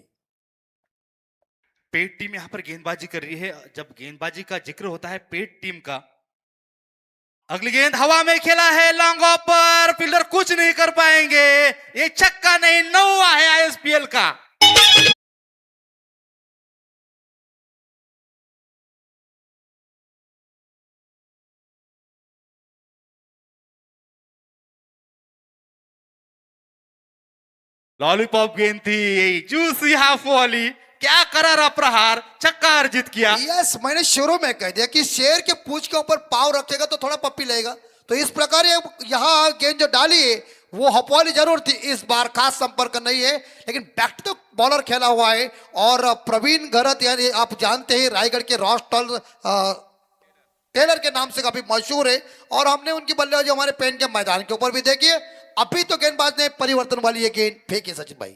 पेट टीम यहां पर गेंदबाजी कर रही है। जब गेंदबाजी का जिक्र होता है पेट टीम का, अगली गेंद हवा में खेला है, लॉन्ग ऑफ पर, फील्डर कुछ नहीं कर पाएंगे। ये छक्का नहीं, 9वां है आईएसपीएल का। लॉलीपॉप गेंद थी, जूसी हाफ वाली, क्या करा रहा प्रहार, छक्का अर्जित किया। यस, मैंने शुरू में कह दिया कि शेर के पूंछ के ऊपर पाव रखेगा तो थोड़ा पप्पी लेगा, तो इस प्रकार यहाँ गेंद जो डाली है वो हपवाली जरूर थी। इस बार खास संपर्क नहीं है, लेकिन बैक टू बॉलर खेला हुआ है। और प्रवीण गरत, यानी आप जानते हैं रायगढ़ के रॉस टेलर के नाम से काफी मशहूर है, और हमने उनकी बल्लेबाजी हमारे पेन के मैदान के ऊपर भी देखी है। अभी तो गेंदबाज ने परिवर्तन वाली ये गेंद फेंकी सचिन भाई।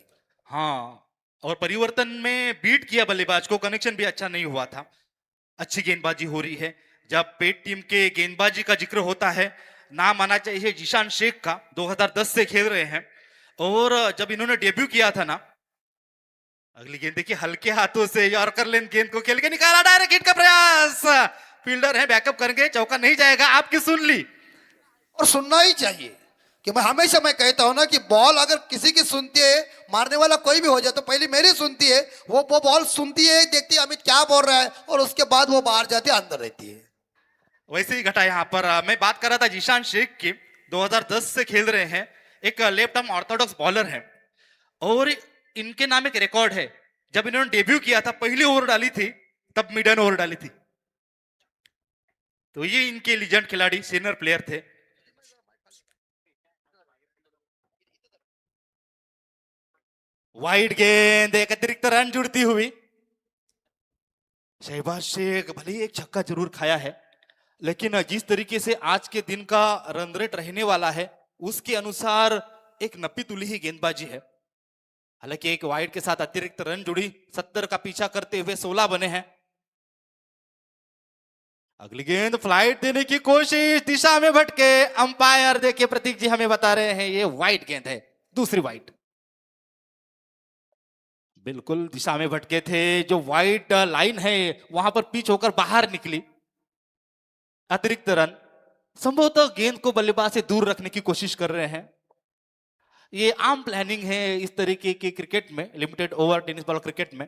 हाँ, और परिवर्तन में बीट किया बल्लेबाज को, कनेक्शन भी अच्छा नहीं हुआ था। अच्छी गेंदबाजी हो रही है। जब पेट टीम के गेंदबाजी का जिक्र होता है, नाम आना चाहिए जीशान शेख का, 2010 से खेल रहे हैं। और जब इन्होंने डेब्यू किया था ना, अगली गेंद देखिए, हल्के हाथों से यॉर्कर लेन गेंद को खेल के निकाला, डायरेक्ट हिट का प्रयास, फील्डर है, बैकअप करेंगे, चौका नहीं जाएगा। आपकी सुन ली, और सुनना ही चाहिए कि मैं कहता हूं ना कि बॉल अगर किसी की सुनती है, मारने वाला कोई भी हो जाए, तो पहले मेरी सुनती है, वो बॉल सुनती है, देखती है अमित क्या बोल रहा है, और उसके बाद वो बाहर जाती है, अंदर रहती है। वैसे ही घटा यहाँ पर। मैं बात कर रहा था जीशान शेख की, 2010 से खेल रहे हैं, एक लेफ्ट आर्म ऑर्थोडॉक्स बॉलर है, और इनके नाम एक रिकॉर्ड है। जब इन्होंने डेब्यू किया था, पहली ओवर डाली थी, तब मिडन ओवर डाली थी। तो ये इनके लीजेंड खिलाड़ी, सीनियर प्लेयर थे। वाइड गेंद, एक अतिरिक्त रन जुड़ती हुई। शहबाज शेख भले ही एक छक्का जरूर खाया है, लेकिन जिस तरीके से आज के दिन का रन रेट रहने वाला है, उसके अनुसार एक नपी तुली ही गेंदबाजी है। हालांकि एक वाइड के साथ अतिरिक्त रन जुड़ी, 70 का पीछा करते हुए 16 बने हैं। अगली गेंद फ्लाइट देने की कोशिश, दिशा में भटके, अंपायर देखिए प्रतीक जी हमें बता रहे हैं ये वाइड गेंद है, दूसरी वाइड। बिल्कुल दिशा में भटके थे, जो वाइड लाइन है वहां पर पिच होकर बाहर निकली, अतिरिक्त रन। संभवतः गेंद को बल्लेबाज से दूर रखने की कोशिश कर रहे हैं। ये आम प्लानिंग है इस तरीके के क्रिकेट में, limited over tennis ball cricket में।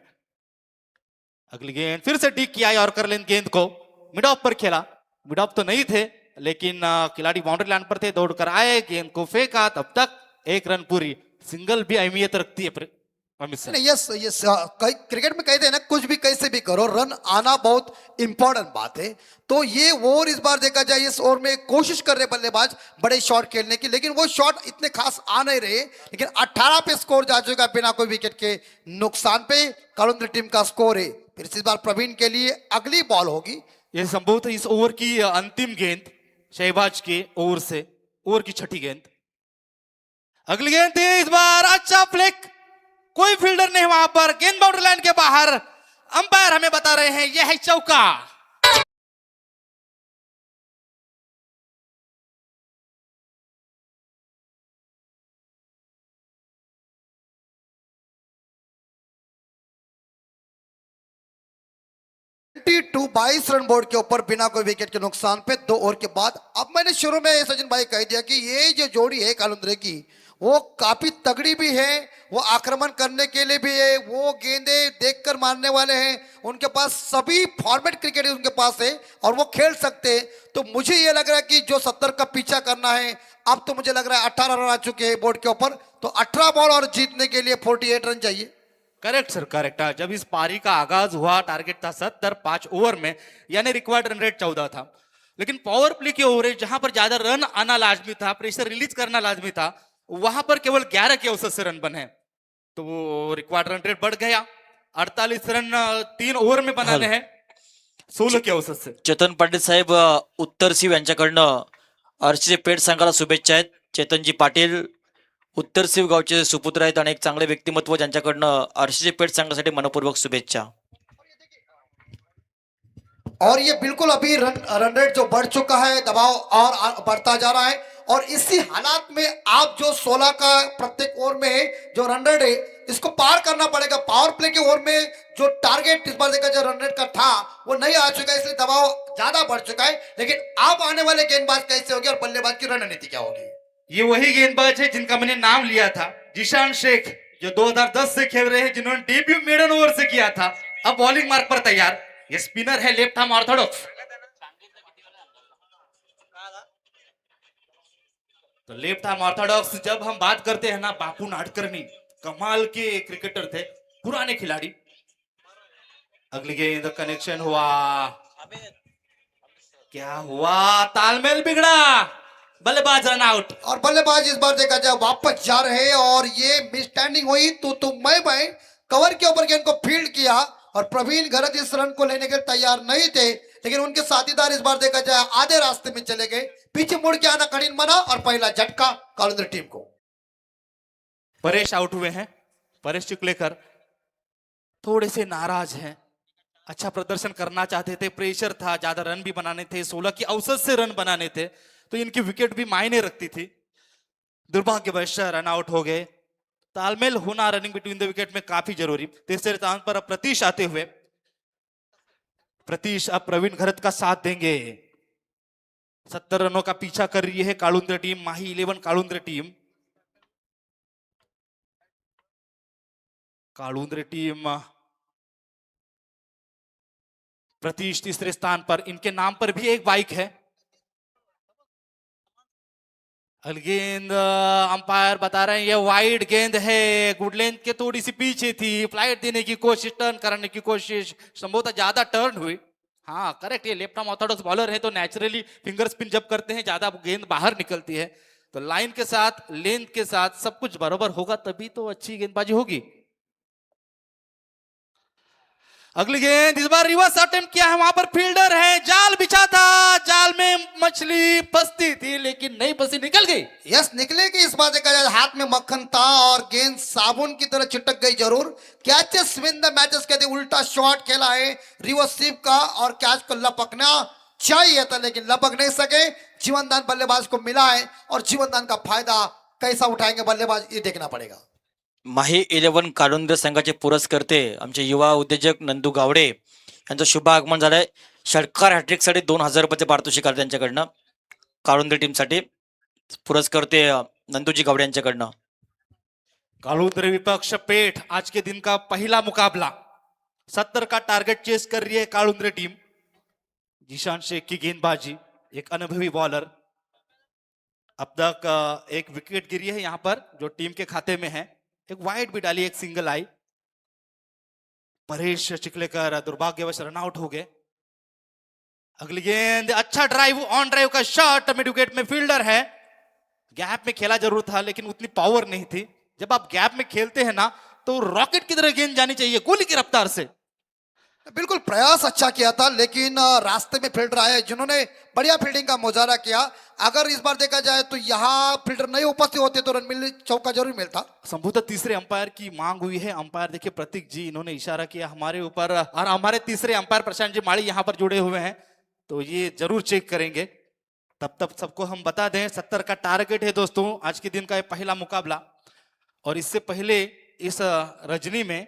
अगली गेंद फिर से डिक किया, और कर लेन गेंद को मिड ऑफ पर खेला, मिड ऑफ तो नहीं थे, लेकिन खिलाड़ी बाउंड्री लाइन पर थे, दौड़कर आए, गेंद को फेंका, तब तक एक रन पूरी। सिंगल भी अहमियत रखती है अमित सर। नहीं, यस यस, क्रिकेट में कहते हैं ना, कुछ भी कैसे भी करो, रन आना बहुत इंपॉर्टेंट बात है। तो ये ओवर इस बार देखा जाए, इस ओवर में कोशिश कर रहे बल्लेबाज बड़े शॉट खेलने की, लेकिन वो शॉट इतने खास आ नहीं रहे। लेकिन 18 पे स्कोर जा चुका बिना कोई विकेट के नुकसान पे। कालुंद्री टीम का स्कोर है। फिर इस बार प्रवीण के लिए अगली बॉल होगी। ये संभवतः इस ओवर की अंतिम गेंद शहबाज के ओवर से, ओवर की छठी गेंद। अगली गेंद थी इस बार, अच्छा फ्लिक, कोई फील्डर नहीं वहां पर, गेंद बाउंड्री लाइन के बाहर। अंपायर हमें बता रहे हैं यह है चौका। टू 22 रन बोर्ड के ऊपर बिना कोई विकेट के नुकसान पे 2 ओवर के बाद। अब मैंने शुरू में सचिन भाई कह दिया कि ये जो जोड़ी है कालुंद्रे की, वो काफी तगड़ी भी है, वो आक्रमण करने के लिए भी है, वो गेंदे देखकर मारने वाले हैं, उनके पास सभी फॉर्मेट क्रिकेट उनके पास है और वो खेल सकते हैं। तो मुझे ये लग रहा है कि जो 70 का पीछा करना है, अब तो मुझे लग रहा है 18 रन आ चुके हैं बोर्ड के ऊपर, तो 18 बॉल और जीतने के लिए 48 रन चाहिए। Correct sir, correct. जब इस पारी का आगाज हुआ, टारगेट था 70 5 ओवर में, यानी रिक्वायर्ड रन रेट 14 था। लेकिन पावर प्ले के ओवर जहां पर ज्यादा रन आना लाजमी था, प्रेशर रिलीज करना लाजमी था, वहां पर केवल 11 के औसत से रन बने, तो वो रिक्वायर्ड रन रेट बढ़ गया। 48 रन 3 ओवर में बनाने हैं, 16 के औसत से। चेतन पाटील साहेब, उत्तर शिव यांच्याकडनं अर्शीचे पेठ संघाला शुभेच्छा आहेत. चेतनजी पाटील उत्तर शिव गावचे सुपुत्र आहेत आणि एक चांगले व्यक्तिमत्व, ज्यांच्याकडनं अर्शीचे पेठ संघासाठी मनपूर्वक शुभेच्छा. और ये बिल्कुल अभी रन रेट जो बढ़ चुका है, दबाव और बढ़ता जा रहा है, और इसी हालात में आप जो 16 का प्रत्येक ओवर में जो रन रेट है, इसको पार करना पड़ेगा। पावर प्ले के ओवर में जो टारगेट इस बार देखा जो रन रेट का था वो नहीं आ चुका है, इसलिए दबाव ज्यादा बढ़ चुका है। लेकिन आप आने वाले गेंदबाज कैसे होंगे और बल्लेबाज की रणनीति क्या होगी? ये वही गेंदबाज है जिनका मैंने नाम लिया था, जिशान शेख, जो 2010 से खेल रहे हैं, जिन्होंने डेब्यू मेडन ओवर से किया था। अब बॉलिंग मार्क पर तैयार। ये स्पिनर है, लेफ्ट आर्म ऑर्थोडॉक्स। तो लेफ्ट आर्म ऑर्थोडॉक्स, जब हम बात करते हैं ना, बापू नाडकर्णी कमाल के क्रिकेटर थे, पुराने खिलाड़ी। अगली गेंद, कनेक्शन हुआ, क्या हुआ, तालमेल बिगड़ा, बल्लेबाज रन आउट। और बल्लेबाज इस बार देखा जाए वापस जा रहे हैं, और ये मिस स्टैंडिंग हुई तो मैं कवर के ऊपर गेंद को फील्ड किया, और प्रवीण घरत इस रन को लेने के लिए तैयार नहीं थे, लेकिन उनके साथीदार इस बार देखा जाए आधे रास्ते में चले गए। पीछे मुड़ के आना कठिन बना, और पहला झटका कालुंद्री टीम को। परेश आउट हुए हैं, परेश चिखलेकर थोड़े से नाराज हैं। अच्छा प्रदर्शन करना चाहते थे, प्रेशर था, ज्यादा रन भी बनाने थे, 16 की औसत से रन बनाने थे, तो इनकी विकेट भी मायने रखती थी। दुर्भाग्यवश रन आउट हो गए। तालमेल होना रनिंग बिटवीन द विकेट में काफी जरूरी। तीसरे स्थान पर अब प्रतीश आते हुए, प्रतीश अब प्रवीण घरत का साथ देंगे। 70 रनों का पीछा कर रही है कालुंद्रे टीम, माही 11 कालुंद्रे टीम। कालुंद्रे टीम, प्रतीश तीसरे स्थान पर, इनके नाम पर भी एक बाइक है। गेंद, अंपायर बता रहे हैं ये वाइड गेंद है, गुड लेंथ के थोड़ी सी पीछे थी, फ्लाइट देने की कोशिश, टर्न करने की कोशिश, संभवतः ज्यादा टर्न हुई। हाँ करेक्ट, ये लेफ्ट आर्म ऑर्थोडॉक्स बॉलर है, तो नेचुरली फिंगर स्पिन जब करते हैं ज्यादा गेंद बाहर निकलती है। तो लाइन के साथ, लेंथ के साथ सब कुछ बराबर होगा, तभी तो अच्छी गेंदबाजी होगी। अगली गेंद, इस बार रिवर्स अटेम्प्ट किया है, वहां पर फील्डर है, जाल बिछा था, जाल में मछली फंसती थी लेकिन नहीं फंसी, निकल गई। यस, निकलेगी। इस बार देखा जाए हाथ में मक्खन था और गेंद साबुन की तरह चिटक गई जरूर। कैचेस विन द मैचेस कहते, उल्टा शॉट खेला है रिवर्स स्वीप का, और कैच को लपकना चाहिए था लेकिन लपक नहीं सके। जीवनदान बल्लेबाज को मिला है, और जीवनदान का फायदा कैसा उठाएंगे बल्लेबाज, ये देखना पड़ेगा। माही 11 कालुंद्रे संघाचे पुरस्कर्ते आमचे युवा उद्योजक नंदू गावडे यांचं शुभ आगमन झालंय. षटकार हॅट्रिकसाठी 2000 रुपयाचे पारितोषिक आले त्यांच्याकडनं. कालुंद्रे टीमसाठी पुरस्कर्ते नंदूजी गावडे यांच्याकडनं. कालुंद्रे विपक्ष पेठ, आज के दिन का पहला मुकाबला। 70 का टारगेट चेस कर रही है कालुंद्रे टीम। जीशान शेख की गेंदबाजी, एक अनुभवी बॉलर। अब तक एक विकेट गिरी है यहाँ पर जो टीम के खाते में है। एक वाइड भी डाली, एक सिंगल आई। परेश चिखलेकर दुर्भाग्यवश रनआउट हो गए। अगली गेंद, अच्छा ड्राइव, ऑन ड्राइव का शॉट, मिड विकेट में फील्डर है। गैप में खेला जरूर था लेकिन उतनी पावर नहीं थी। जब आप गैप में खेलते हैं ना तो रॉकेट की तरह गेंद जानी चाहिए, गोली की रफ्तार से। बिल्कुल प्रयास अच्छा किया था लेकिन रास्ते में फील्डर आए जिन्होंने बढ़िया फील्डिंग का मुजाहरा किया। अगर इस बार देखा जाए तो यहाँ फील्डर नहीं उपस्थित होते तो रन मिल चौका जरूर मिलता। संभवतः तीसरे अंपायर की मांग हुई है। अंपायर देखिए प्रतीक जी, इन्होंने इशारा किया हमारे ऊपर, और हमारे तीसरे अंपायर प्रशांत जी माड़ी यहाँ पर जुड़े हुए हैं तो ये जरूर चेक करेंगे। तब सबको हम बता दें 70 का टारगेट है दोस्तों आज के दिन का ये पहला मुकाबला। और इससे पहले इस रजनी में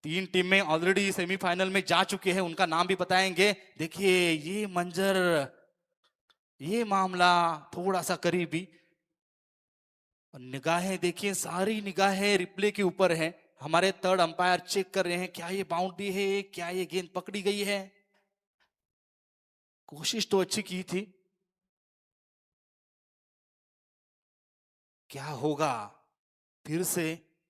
3 टीमें ऑलरेडी सेमीफाइनल में जा चुके हैं, उनका नाम भी बताएंगे। देखिए ये मंजर, ये मामला थोड़ा सा करीबी। निगाहें देखिए, सारी निगाहें रिप्ले के ऊपर हैं। हमारे थर्ड अंपायर चेक कर रहे हैं क्या ये बाउंड्री है, क्या ये गेंद पकड़ी गई है। कोशिश तो अच्छी की थी, क्या होगा। फिर से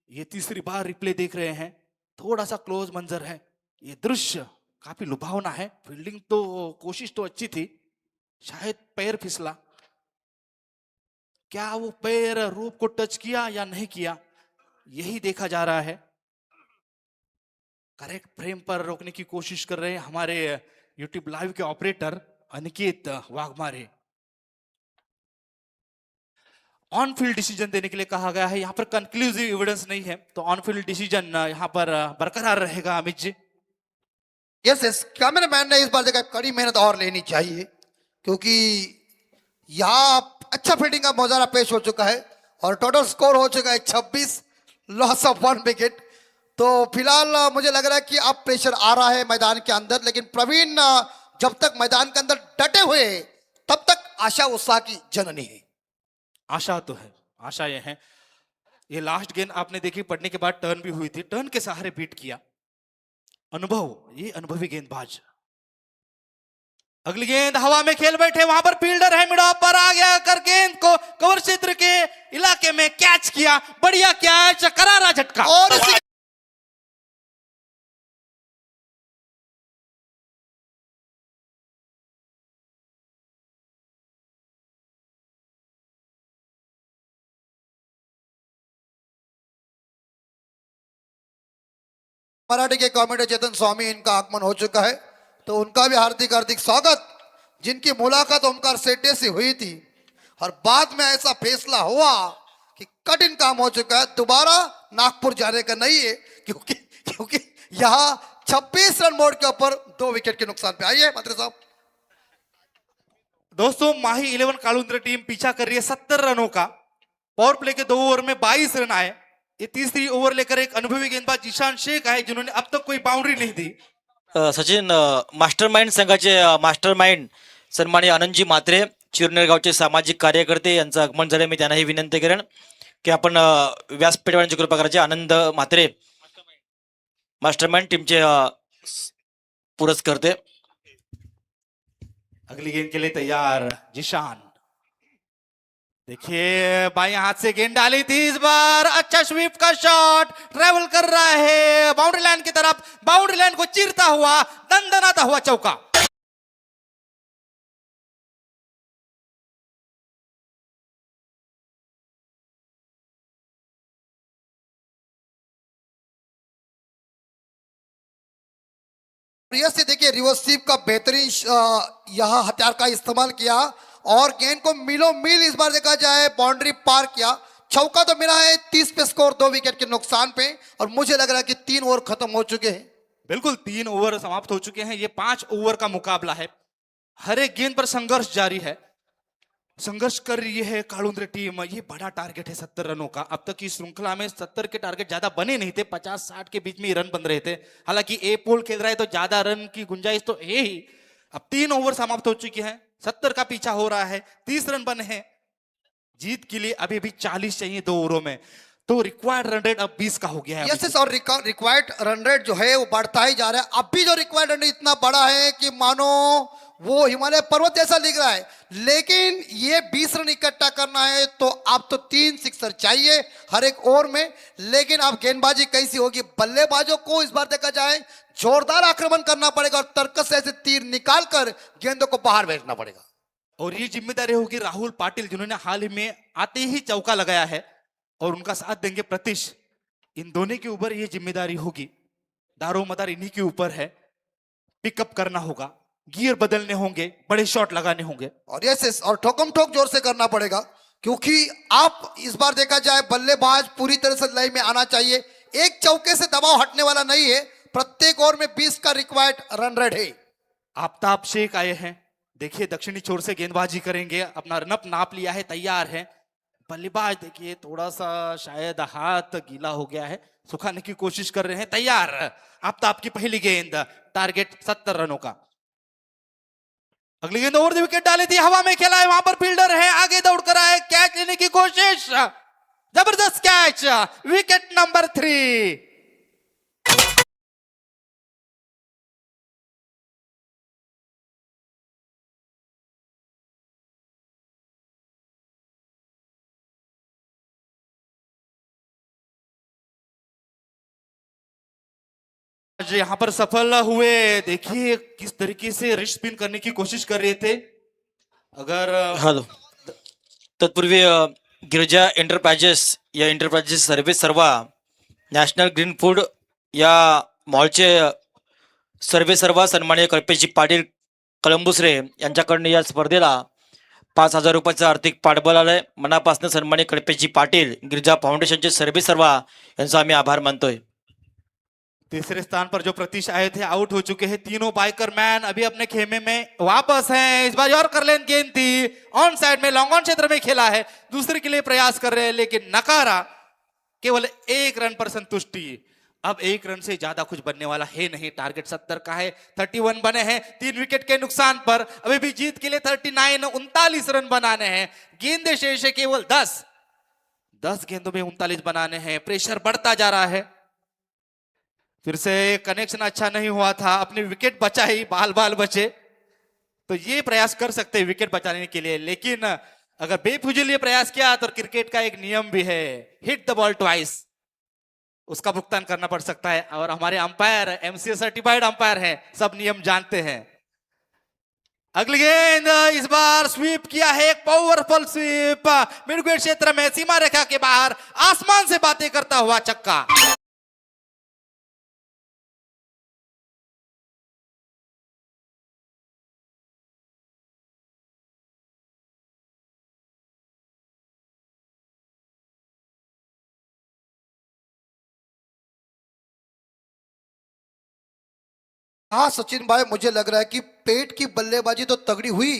ये तीसरी बार रिप्ले देख रहे हैं। थोड़ा सा क्लोज मंजर है, ये दृश्य काफी लुभावना है। फील्डिंग तो, कोशिश तो अच्छी थी, शायद पैर फिसला। क्या वो पैर रूप को टच किया या नहीं किया, यही देखा जा रहा है। करेक्ट फ्रेम पर रोकने की कोशिश कर रहे हैं हमारे यूट्यूब लाइव के operator Aniket Waghmare. On field decision देने के लिए कहा गया है। यहाँ पर कंक्लूसिव एविडेंस नहीं है तो ऑन फील्ड डिसीजन यहाँ पर बरकरार रहेगा। अमित जी, यस कैमरामैन ने इस बार देखा कड़ी मेहनत और लेनी चाहिए क्योंकि यहाँ अच्छा फील्डिंग का मुजाहरा पेश हो चुका है और टोटल स्कोर हो चुका है 26, लॉस ऑफ 1 विकेट। तो फिलहाल मुझे लग रहा है कि अब प्रेशर आ रहा है मैदान के अंदर, लेकिन प्रवीण जब तक मैदान के अंदर डटे हुए हैं तब तक आशा उत्साह की जननी है। आशा तो है, आशा ये है। ये लास्ट गेंद आपने देखी, पड़ने के बाद टर्न भी हुई थी, टर्न के सहारे बीट किया। अनुभव, ये अनुभवी गेंदबाज। अगली गेंद हवा में खेल बैठे, वहां पर फील्डर है, मिड ऑफ पर आ गया कर गेंद को कवर क्षेत्र के इलाके में कैच किया। बढ़िया कैच, करारा झटका। और इसी मराठी के कॉमेडी चेतन स्वामी, इनका आगमन हो चुका है तो उनका भी हार्दिक हार्दिक स्वागत। जिनकी मुलाकात ओमकार सेठे से हुई थी और बाद में ऐसा फैसला हुआ कि कठिन काम हो चुका है, दोबारा नागपुर जाने का नहीं है क्योंकि यहाँ 26 रन बोर्ड के ऊपर 2 विकेट के नुकसान पे। आइए मंत्री साहब। दोस्तों माही 11 कालुंद्र टीम पीछा कर रही है 70 रनों का। पावर प्ले के 2 ओवर में 22 रन आए। ये तीसरी ओवर लेकर एक अनुभवी गेंदबाज जीशान शेख आए जिन्होंने अब तक कोई बाउंड्री नहीं दी। सचिन, मास्टरमाइंड संघाचे मास्टरमाइंड सन्माननीय आनंदजी म्हात्रे, चिरनेर गावचे सामाजिक कार्यकर्ते यांचं आगमन झाले। मी त्यांनाही विनंती करेन की आपण व्यासपीठावरची कृपा करायची। आनंद म्हात्रे मास्टरमाइंड टीमचे पुरस्कर्ते। अगली गेंद के लिए तैयार जीशान। देखिए बाएं हाथ से गेंद डाली थी इस बार, अच्छा स्वीप का शॉट, ट्रेवल कर रहा है बाउंड्री लाइन की तरफ, बाउंड्री लाइन को चीरता हुआ, दंदनाता हुआ चौका। से देखिए रिवर्स स्वीप का बेहतरीन यहाँ हथियार का इस्तेमाल किया और गेंद को मिलो मिल इस बार देखा जाए बाउंड्री पार किया। चौका तो मिला है 30 पे स्कोर, 2 विकेट के नुकसान पे। और मुझे लग रहा है कि 3 ओवर खत्म हो चुके हैं। बिल्कुल 3 ओवर समाप्त हो चुके हैं। ये 5 ओवर का मुकाबला है। हर एक गेंद पर संघर्ष जारी है, संघर्ष कर रही है कालुंद्र टीम। ये बड़ा टारगेट है 70 रनों का। अब तक की श्रृंखला में 70 के टारगेट ज्यादा बने नहीं थे, 50-60 के बीच में ही रन बन रहे थे। हालांकि ए पोल खेल रहा है तो ज्यादा रन की गुंजाइश तो है ही। अब 3 ओवर समाप्त हो चुके हैं, 70 का पीछा हो रहा है, 30 रन बने हैं। जीत के लिए अभी भी 40 चाहिए 2 ओवरों में, तो रिक्वायर्ड रन रेट अब 20 का हो गया है। यस, और रिक्वायर्ड रन रेट जो है वो बढ़ता ही जा रहा है। अब भी जो रिक्वायर्ड रन इतना बड़ा है कि मानो वो हिमालय पर्वत जैसा दिख रहा है, लेकिन ये 20 रन इकट्ठा करना है तो आप तो 3 सिक्सर चाहिए हर एक ओवर में। लेकिन अब गेंदबाजी कैसी होगी, बल्लेबाजों को इस बार देखा जाए जोरदार आक्रमण करना पड़ेगा और तर्कस से ऐसे तीर निकाल कर गेंदों को बाहर भेजना पड़ेगा। और ये जिम्मेदारी होगी राहुल पाटिल, जिन्होंने हाल ही में आते ही चौका लगाया है, और उनका साथ देंगे प्रतीश। इन दोनों के ऊपर ये जिम्मेदारी होगी, दारोमदार इन्हीं के ऊपर है। पिकअप करना होगा, गियर बदलने होंगे, बड़े शॉट लगाने होंगे। और यस और ठोकम ठोक जोर से करना पड़ेगा, क्योंकि आप इस बार देखा जाए बल्लेबाज पूरी तरह से लय में आना चाहिए। एक चौके से दबाव हटने वाला नहीं है, प्रत्येक ओवर में 20 का रिक्वायर्ड रन रेट है। आफ्ताब शेख आए हैं, देखिए दक्षिणी छोर से गेंदबाजी करेंगे, अपना रनअप नाप लिया है, तैयार है। बल्लेबाज देखिए थोड़ा सा शायद हाथ गीला हो गया है, सुखाने की कोशिश कर रहे हैं, तैयार। आफ्ताब की पहली गेंद, टारगेट 70 रनों का। अगली गेंद ओवर द विकेट डाली थी, हवा में खेला है, वहां पर फील्डर है, आगे दौड़ कर आए, कैच लेने की कोशिश, जबरदस्त कैच, विकेट नंबर 3। आज यहां पर सफल हुए, देखिए किस तरीके से रिस्ट स्पिन करने की कोशिश कर रहे थे। अगर हॅलो, तत्पूर्वी गिरिजा एंटरप्राइजेस या एंटरप्राइजेस सर्व्हिस सर्वा नॅशनल ग्रीन फूड या मॉलचे सर्वे सर्वा सन्माननीय कल्पेशजी पाटील कळंबुसरे यांच्याकडनं या स्पर्धेला 5,000 रुपयाचं आर्थिक पाठबळ आलंय। मनापासून सन्माननीय कल्पेशजी पाटील गिरिजा फाउंडेशनचे सर्वे सर्वा यांचा आम्ही आभार मानतोय। तीसरे स्थान पर जो प्रतीश आए थे आउट हो चुके हैं, तीनों बाइकर मैन अभी अपने खेमे में वापस हैं। इस बार यॉर्कर लेन गेंद थी, ऑन साइड में लॉन्ग ऑन क्षेत्र में खेला है, दूसरे के लिए प्रयास कर रहे हैं लेकिन नकारा, केवल 1 रन पर संतुष्टि। अब 1 रन से ज्यादा कुछ बनने वाला है नहीं, टारगेट 70 का है, 31 बने हैं 3 विकेट के नुकसान पर। अभी भी जीत के लिए 39 रन बनाने हैं, गेंदे शेष है केवल 10 गेंदों में 39 बनाने हैं, प्रेशर बढ़ता जा रहा है। फिर से कनेक्शन अच्छा नहीं हुआ था, अपनी विकेट बचाई, बाल बाल बचे, तो ये प्रयास कर सकते हैं विकेट बचाने के लिए। लेकिन अगर बेफिजूल ये प्रयास किया तो क्रिकेट का एक नियम भी है, हिट द बॉल ट्वाइस, उसका भुगतान करना पड़ सकता है। और हमारे अंपायर एमसीए सर्टिफाइड अंपायर हैं, सब नियम जानते हैं। अगली गेंद, इस बार स्वीप किया है, एक पावरफुल स्वीप, मिड विकेट क्षेत्र में सीमा रेखा के बाहर, आसमान से बातें करता हुआ छक्का। हाँ सचिन भाई, मुझे लग रहा है कि पेट की बल्लेबाजी तो तगड़ी हुई,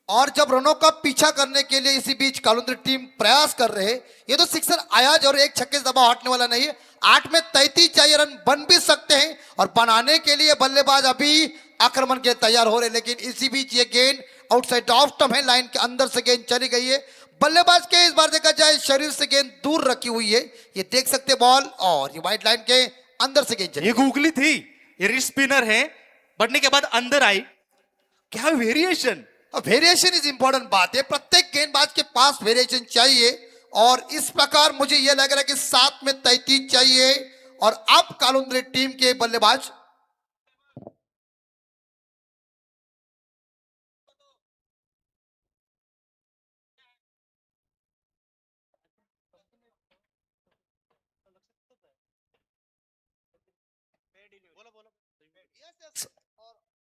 और जब रनों का पीछा करने के लिए इसी बीच कालुंद्री टीम प्रयास कर रहे, ये तो सिक्सर आया और एक छक्के से दबाव हटने वाला नहीं है। 8 में 33 चाहिए रन, बन भी सकते हैं, और बनाने के लिए बल्लेबाज अभी आक्रमण के तैयार हो रहे। लेकिन इसी बीच ये गेंद आउटसाइड ऑफ स्टंप है, लाइन के अंदर से गेंद चली गई है। बल्लेबाज के इस बार देखा जाए शरीर से गेंद दूर रखी हुई है, ये देख सकते बॉल, और ये वाइट लाइन के अंदर से गेंद चली। ये गूगली थी, ये रिस्ट स्पिनर है, बढ़ने के बाद अंदर आई, क्या वेरिएशन। वेरिएशन इज इंपॉर्टेंट बात है, प्रत्येक गेंदबाज के पास वेरिएशन चाहिए, और इस प्रकार मुझे यह लग रहा है कि 7 में 33 चाहिए। और अब कालुंद्री टीम के बल्लेबाज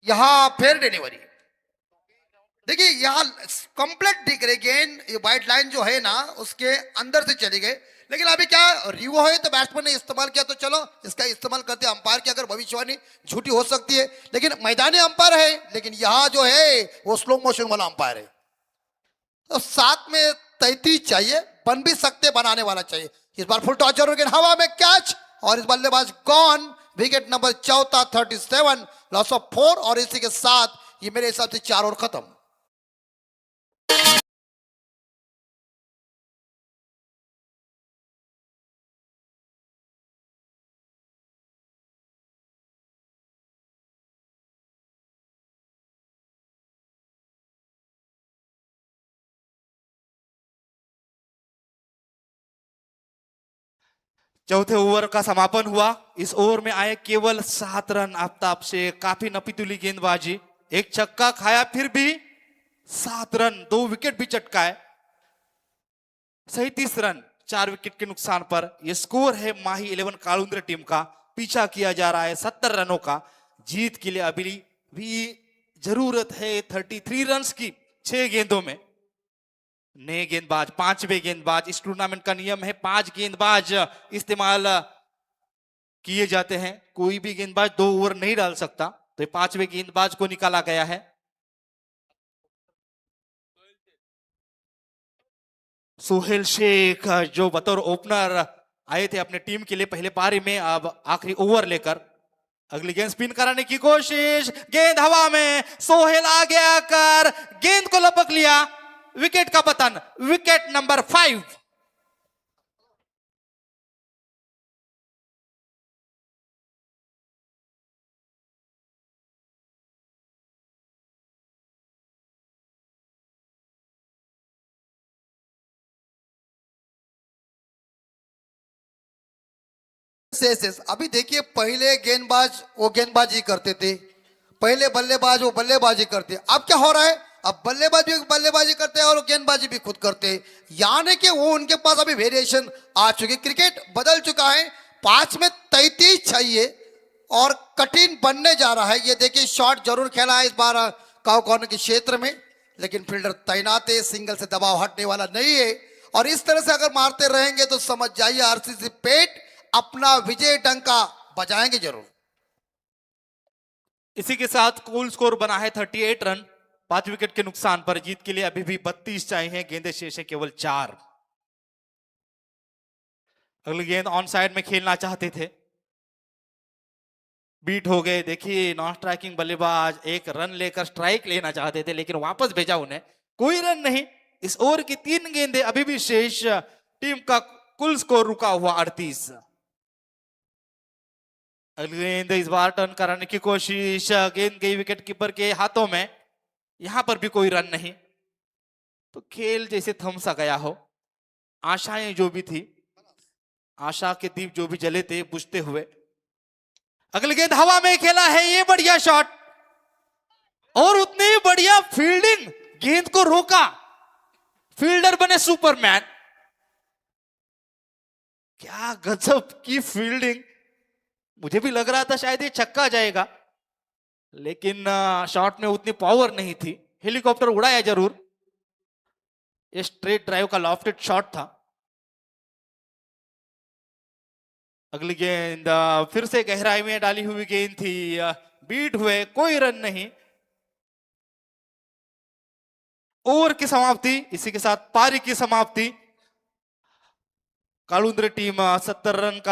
यहां फेयर डिलीवरी, देखिए यहाँ कंप्लीट दिख रही गेंद, ये व्हाइट लाइन जो है ना उसके अंदर से चली गई। लेकिन अभी क्या रिवो है तो बैट्समैन ने इस्तेमाल किया, तो चलो इसका इस्तेमाल करते। अंपायर की अगर भविष्यवाणी झूठी हो सकती है, लेकिन मैदानी अंपायर है, लेकिन यहाँ जो है वो स्लो मोशन वाला अंपायर है। तो 7 में 33 चाहिए, बन भी सकते, बनाने वाला चाहिए। इस बार फुल टॉस जरूर, हवा में कैच, और इस बल्लेबाज gone, wicket number 14, 37, loss of 4, और इसी के साथ ये मेरे हिसाब से 4 ओवर खत्म। चौथे ओवर का समापन हुआ। इस ओवर में आए केवल 7 रन। आफ्ताब से काफी नपीतुली गेंदबाजी, एक छक्का खाया, फिर भी 7 रन, 2 विकेट भी चटकाए। 37 रन 4 विकेट के नुकसान पर यह स्कोर है माही 11 कालुंद्रे टीम का। पीछा किया जा रहा है 70 रनों का। जीत के लिए अभी भी जरूरत है 33 रन्स की 6 गेंदों में। नए गेंदबाज, 5वें गेंदबाज, इस टूर्नामेंट का नियम है 5 गेंदबाज इस्तेमाल किए जाते हैं। कोई भी गेंदबाज 2 ओवर नहीं डाल सकता, तो 5वें गेंदबाज को निकाला गया है। सोहेल शेख जो बतौर ओपनर आए थे अपने टीम के लिए पहले पारी में, अब आखिरी ओवर लेकर अगली गेंद स्पिन कराने की कोशिश, गेंद हवा में, सोहेल आगे आकर गेंद को लपक लिया, विकेट का पतन, विकेट नंबर 5। अभी देखिए, पहले गेंदबाज वो गेंदबाजी करते थे, पहले बल्लेबाज वो बल्लेबाजी करते, अब क्या हो रहा है, अब बल्लेबाज भी बल्लेबाजी करते हैं और गेंदबाजी भी खुद करते हैं। यानी कि वो उनके पास अभी वेरिएशन आ चुकी, क्रिकेट बदल चुका है। 5 में 33 चाहिए और कठिन बनने जा रहा है। ये देखिए, शॉट जरूर खेला है इस बार काउ कॉर्नर के क्षेत्र में, लेकिन फील्डर तैनात है, सिंगल से दबाव हटने वाला नहीं है। और इस तरह से अगर मारते रहेंगे तो समझ जाइए आरसीसी पेट अपना विजय डंका बजाएंगे जरूर। इसी के साथ कुल स्कोर बना है 38 रन 5 विकेट के नुकसान पर। जीत के लिए अभी भी 32 चाहिए, गेंदे शेष है केवल 4। अगली गेंद ऑन साइड में खेलना चाहते थे, बीट हो गए। देखिए, नॉन स्ट्राइकिंग बल्लेबाज 1 रन लेकर स्ट्राइक लेना चाहते थे, लेकिन वापस भेजा उन्हें, कोई रन नहीं। इस ओवर की 3 गेंदें अभी भी शेष, टीम का कुल स्कोर रुका हुआ 38। अगली गेंद इस बार टर्न कराने की कोशिश, गेंद गई विकेट कीपर के हाथों में, यहां पर भी कोई रन नहीं। तो खेल जैसे थम सा गया हो। आशाएं जो भी थी, आशा के दीप जो भी जले थे बुझते हुए। अगली गेंद हवा में खेला है, ये बढ़िया शॉट और उतनी ही बढ़िया फील्डिंग, गेंद को रोका, फील्डर बने सुपरमैन। क्या गजब की फील्डिंग। मुझे भी लग रहा था शायद ये छक्का जाएगा, लेकिन शॉट में उतनी पावर नहीं थी। हेलीकॉप्टर उड़ाया जरूर, ये स्ट्रेट ड्राइव का लॉफ्टेड शॉट था। अगली गेंद फिर से गहराई में डाली हुई गेंद थी, बीट हुए, कोई रन नहीं। ओवर की समाप्ति, इसी के साथ पारी की समाप्ति। कालुंद्रे टीम 70 रन का